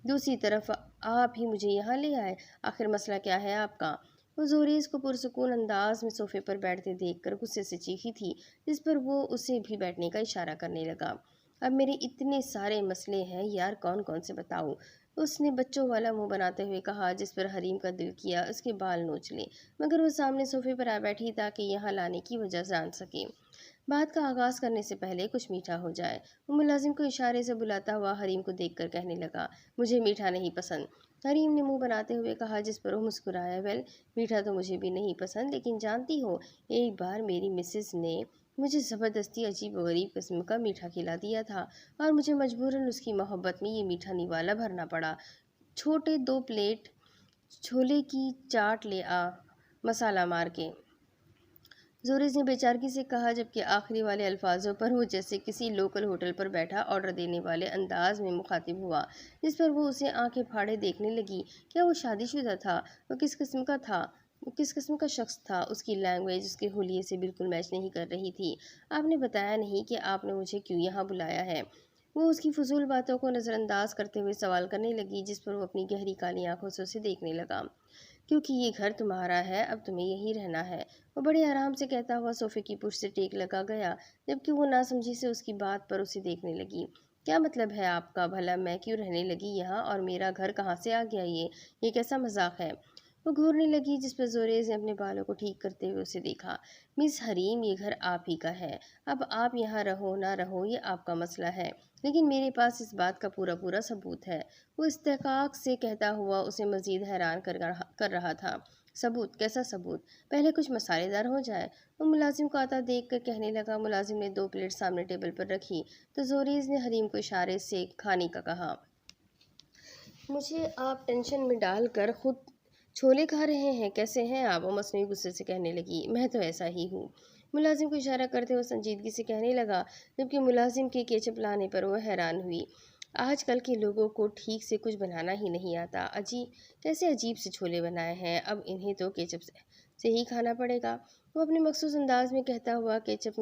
دوسری طرف آپ ہی مجھے یہاں لے آئے، آخر مسئلہ کیا ہے آپ کا؟ وہ زوریز کو پرسکون انداز میں صوفے پر بیٹھتے دیکھ کر غصے سے چیخی تھی، جس پر وہ اسے بھی بیٹھنے کا اشارہ کرنے لگا۔ اب میرے اتنے سارے مسئلے ہیں یار، کون کون سے بتاؤں؟ اس نے بچوں والا منہ بناتے ہوئے کہا، جس پر حریم کا دل کیا اس کے بال نوچ لے، مگر وہ سامنے صوفے پر آ بیٹھی تاکہ یہاں لانے کی وجہ جان سکے۔ بات کا آغاز کرنے سے پہلے کچھ میٹھا ہو جائے۔ وہ ملازم کو اشارے سے بلاتا ہوا حریم کو دیکھ کر کہنے لگا، مجھے میٹھا نہیں پسند۔ حریم نے منہ بناتے ہوئے کہا، جس پر وہ مسکرایا، ویل، میٹھا تو مجھے بھی نہیں پسند، لیکن جانتی ہو، ایک بار میری مسز نے مجھے زبردستی عجیب و غریب قسم کا میٹھا کھلا دیا تھا اور مجھے مجبوراً اس کی محبت میں یہ میٹھا نوالا بھرنا پڑا۔ چھوٹے 2 پلیٹ چھولے کی چاٹ لے آ، مسالہ مار کے، زوریز نے بے چارگی سے کہا، جبکہ آخری والے الفاظوں پر وہ جیسے کسی لوکل ہوٹل پر بیٹھا آرڈر دینے والے انداز میں مخاطب ہوا، جس پر وہ اسے آنکھیں پھاڑے دیکھنے لگی۔ کیا وہ شادی شدہ تھا؟ وہ کس قسم کا تھا؟ وہ کس قسم کا شخص تھا؟ اس کی لینگویج اس کے حلیے سے بالکل میچ نہیں کر رہی تھی۔ آپ نے بتایا نہیں کہ آپ نے مجھے کیوں یہاں بلایا ہے؟ وہ اس کی فضول باتوں کو نظر انداز کرتے ہوئے سوال کرنے لگی، جس پر وہ اپنی گہری کالی آنکھوں سے اسے دیکھنے لگا۔ کیونکہ یہ گھر تمہارا ہے، اب تمہیں یہی رہنا ہے، وہ بڑے آرام سے کہتا ہوا صوفے کی پشت سے ٹیک لگا گیا، جبکہ وہ ناسمجھی سے اس کی بات پر اسے دیکھنے لگی۔ کیا مطلب ہے آپ کا بھلا؟ میں کیوں رہنے لگی یہاں اور میرا گھر کہاں سے آ گیا؟ یہ کیسا مذاق ہے؟ وہ گھورنے لگی، جس پر زوریز نے اپنے بالوں کو ٹھیک کرتے ہوئے اسے دیکھا۔ مس حریم، یہ گھر آپ ہی کا ہے، اب آپ یہاں رہو نہ رہو یہ آپ کا مسئلہ ہے، لیکن میرے پاس اس بات کا پورا ثبوت ہے، وہ استحقاق سے کہتا ہوا اسے مزید حیران کر رہا تھا۔ ثبوت؟ کیسا ثبوت؟ پہلے کچھ مسالے دار ہو جائے، وہ ملازم کو آتا دیکھ کر کہنے لگا۔ ملازم نے 2 پلیٹ سامنے ٹیبل پر رکھی تو زوریز نے حریم کو اشارے سے کھانے کا کہا۔ مجھے آپ ٹینشن میں ڈال کر خود چھولے کھا رہے ہیں، کیسے ہیں آپ؟ وہ مصنوعی غصے سے کہنے لگی، میں تو ایسا ہی ہوں، ملازم کو اشارہ کرتے ہوئے سنجیدگی سے کہنے لگا، جبکہ ملازم کے کیچپ لانے پر وہ حیران ہوئی۔ آج کل کے لوگوں کو ٹھیک سے کچھ بنانا ہی نہیں آتا، کیسے عجیب سے چھولے بنائے ہیں، اب انہیں تو کیچپ سے ہی کھانا پڑے گا، وہ اپنے مخصوص انداز میں کہتا ہوا کیچپ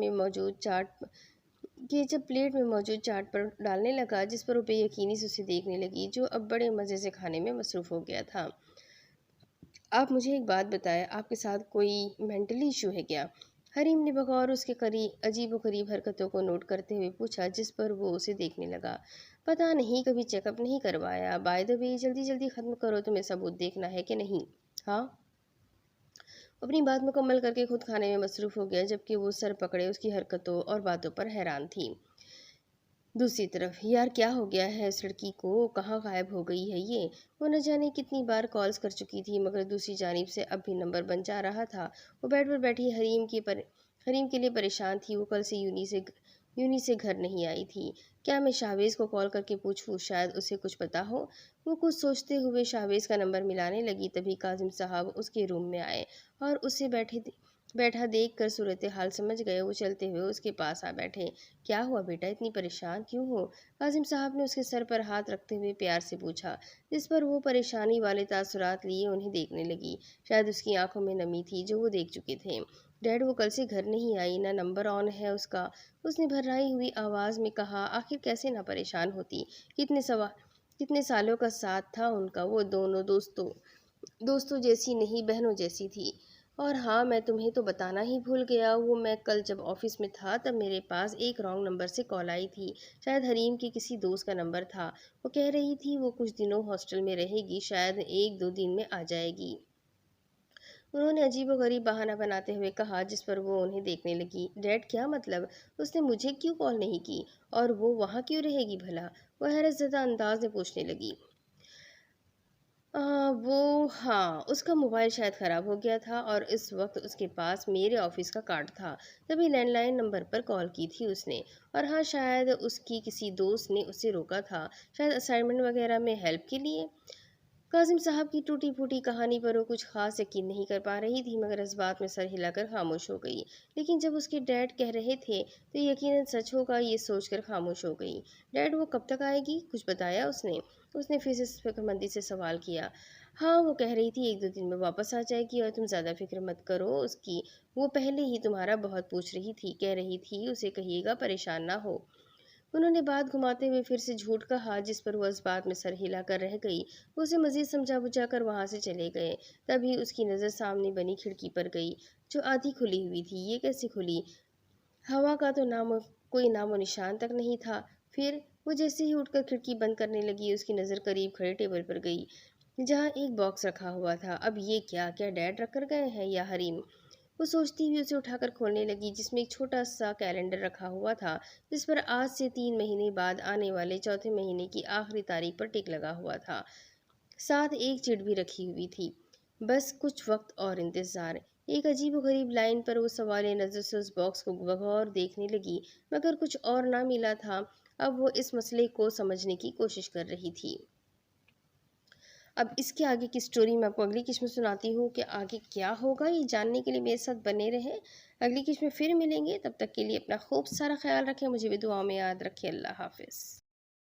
پلیٹ میں موجود چاٹ پر ڈالنے لگا، جس پر وہ بے یقینی سے اسے دیکھنے لگی، جو اب بڑے مزے سے کھانے میں مصروف ہو گیا تھا۔ آپ مجھے ایک بات بتائیں، آپ کے ساتھ کوئی مینٹل ایشو ہے کیا؟ حریم نے بغور اس کے عجیب و غریب حرکتوں کو نوٹ کرتے ہوئے پوچھا، جس پر وہ اسے دیکھنے لگا۔ پتہ نہیں، کبھی چیک اپ نہیں کروایا۔ بائی دی وے، جلدی ختم کرو، تمہیں ثبوت دیکھنا ہے کہ نہیں؟ ہاں؟ اپنی بات مکمل کر کے خود کھانے میں مصروف ہو گیا، جبکہ وہ سر پکڑے اس کی حرکتوں اور باتوں پر حیران تھی۔ دوسری طرف، یار کیا ہو گیا ہے اس لڑکی کو؟ کہاں غائب ہو گئی ہے یہ؟ وہ نہ جانے کتنی بار کالز کر چکی تھی، مگر دوسری جانب سے اب بھی نمبر بن جا رہا تھا۔ وہ بیڈ پر بیٹھی حریم کے لیے پریشان تھی، وہ کل سے یونی سے گھر نہیں آئی تھی۔ کیا میں شاہویز کو کال کر کے پوچھوں، شاید اسے کچھ پتا ہو؟ وہ کچھ سوچتے ہوئے شاہویز کا نمبر ملانے لگی، تبھی کاظم صاحب اس کے روم میں آئے اور اسے بیٹھا دیکھ کر صورتحال سمجھ گئے۔ وہ چلتے ہوئے اس کے پاس آ بیٹھے۔ کیا ہوا بیٹا، اتنی پریشان کیوں ہو؟ کاظم صاحب نے اس کے سر پر ہاتھ رکھتے ہوئے پیار سے پوچھا، جس پر وہ پریشانی والے تاثرات لیے انہیں دیکھنے لگی۔ شاید اس کی آنکھوں میں نمی تھی جو وہ دیکھ چکے تھے۔ ڈیڈ، وہ کل سے گھر نہیں آئی، نہ نمبر آن ہے اس کا، اس نے بھررائی ہوئی آواز میں کہا۔ آخر کیسے نہ پریشان ہوتی، کتنے سالوں کا ساتھ تھا ان کا، وہ دونوں دوستوں جیسی نہیں بہنوں جیسی تھی۔ اور ہاں، میں تمہیں تو بتانا ہی بھول گیا، میں کل جب آفس میں تھا تب میرے پاس ایک رانگ نمبر سے کال آئی تھی، شاید حریم کے کسی دوست کا نمبر تھا، وہ کہہ رہی تھی وہ کچھ دنوں ہاسٹل میں رہے گی، شاید 1-2 دن میں آ جائے گی۔ انہوں نے عجیب و غریب بہانہ بناتے ہوئے کہا، جس پر وہ انہیں دیکھنے لگی۔ ڈیڈ، کیا مطلب؟ اس نے مجھے کیوں کال نہیں کی اور وہ وہاں کیوں رہے گی بھلا؟ وہ حیرت زدہ انداز میں پوچھنے لگی۔ وہ ہاں، اس کا موبائل شاید خراب ہو گیا تھا اور اس وقت اس کے پاس میرے آفس کا کارڈ تھا، تبھی لینڈ لائن نمبر پر کال کی تھی اس نے۔ اور ہاں، شاید اس کی کسی دوست نے اسے روکا تھا، شاید اسائنمنٹ وغیرہ میں ہیلپ کے لیے۔ کاظم صاحب کی ٹوٹی پھوٹی کہانی پر وہ کچھ خاص یقین نہیں کر پا رہی تھی، مگر اس بات میں سر ہلا کر خاموش ہو گئی۔ لیکن جب اس کے ڈیڈ کہہ رہے تھے تو یقیناً سچ ہوگا، یہ سوچ کر خاموش ہو گئی۔ ڈیڈ، وہ کب تک آئے گی؟ کچھ بتایا اس نے؟ اس نے پھر سے فکر مندی سے سوال کیا۔ ہاں، وہ کہہ رہی تھی 1-2 دن میں واپس آ جائے گی، اور تم زیادہ فکر مت کرو اس کی، وہ پہلے ہی تمہارا بہت پوچھ رہی تھی، کہہ رہی تھی اسے کہیے گا پریشان نہ ہو۔ انہوں نے بات گھماتے ہوئے پھر سے جھوٹ کہا، جس پر وہ اس بات میں سر ہلا کر رہ گئی۔ وہ اسے مزید سمجھا بجھا کر وہاں سے چلے گئے۔ تبھی اس کی نظر سامنے بنی کھڑکی پر گئی، جو آدھی کھلی ہوئی تھی۔ یہ کیسے کھلی؟ ہوا کا تو کوئی نام و نشان تک نہیں تھا۔ پھر وہ جیسے ہی اٹھ کر کھڑکی بند کرنے لگی، اس کی نظر قریب کھڑے ٹیبل پر گئی، جہاں ایک باکس رکھا ہوا تھا۔ اب یہ کیا ڈیڈ رکھ کر گئے ہیں یا حریم؟ وہ سوچتی ہوئی اسے اٹھا کر کھولنے لگی، جس میں ایک چھوٹا سا کیلنڈر رکھا ہوا تھا، جس پر آج سے 3 مہینے بعد آنے والے چوتھے مہینے کی آخری تاریخ پر ٹک لگا ہوا تھا۔ ساتھ ایک چٹ بھی رکھی ہوئی تھی، بس کچھ وقت اور انتظار۔ ایک عجیب و غریب لائن پر وہ سوالے نظر سے اس باکس کو بغور دیکھنے لگی، مگر کچھ اور نہ ملا تھا۔ اب وہ اس مسئلے کو سمجھنے کی کوشش کر رہی تھی۔ اب اس کے آگے کی سٹوری میں آپ کو اگلی قسط میں سناتی ہوں کہ آگے کیا ہوگا۔ یہ جاننے کے لیے میرے ساتھ بنے رہیں۔ اگلی قسط میں پھر ملیں گے، تب تک کے لیے اپنا خوب سارا خیال رکھیں، مجھے بھی دعاؤں میں یاد رکھیں۔ اللہ حافظ۔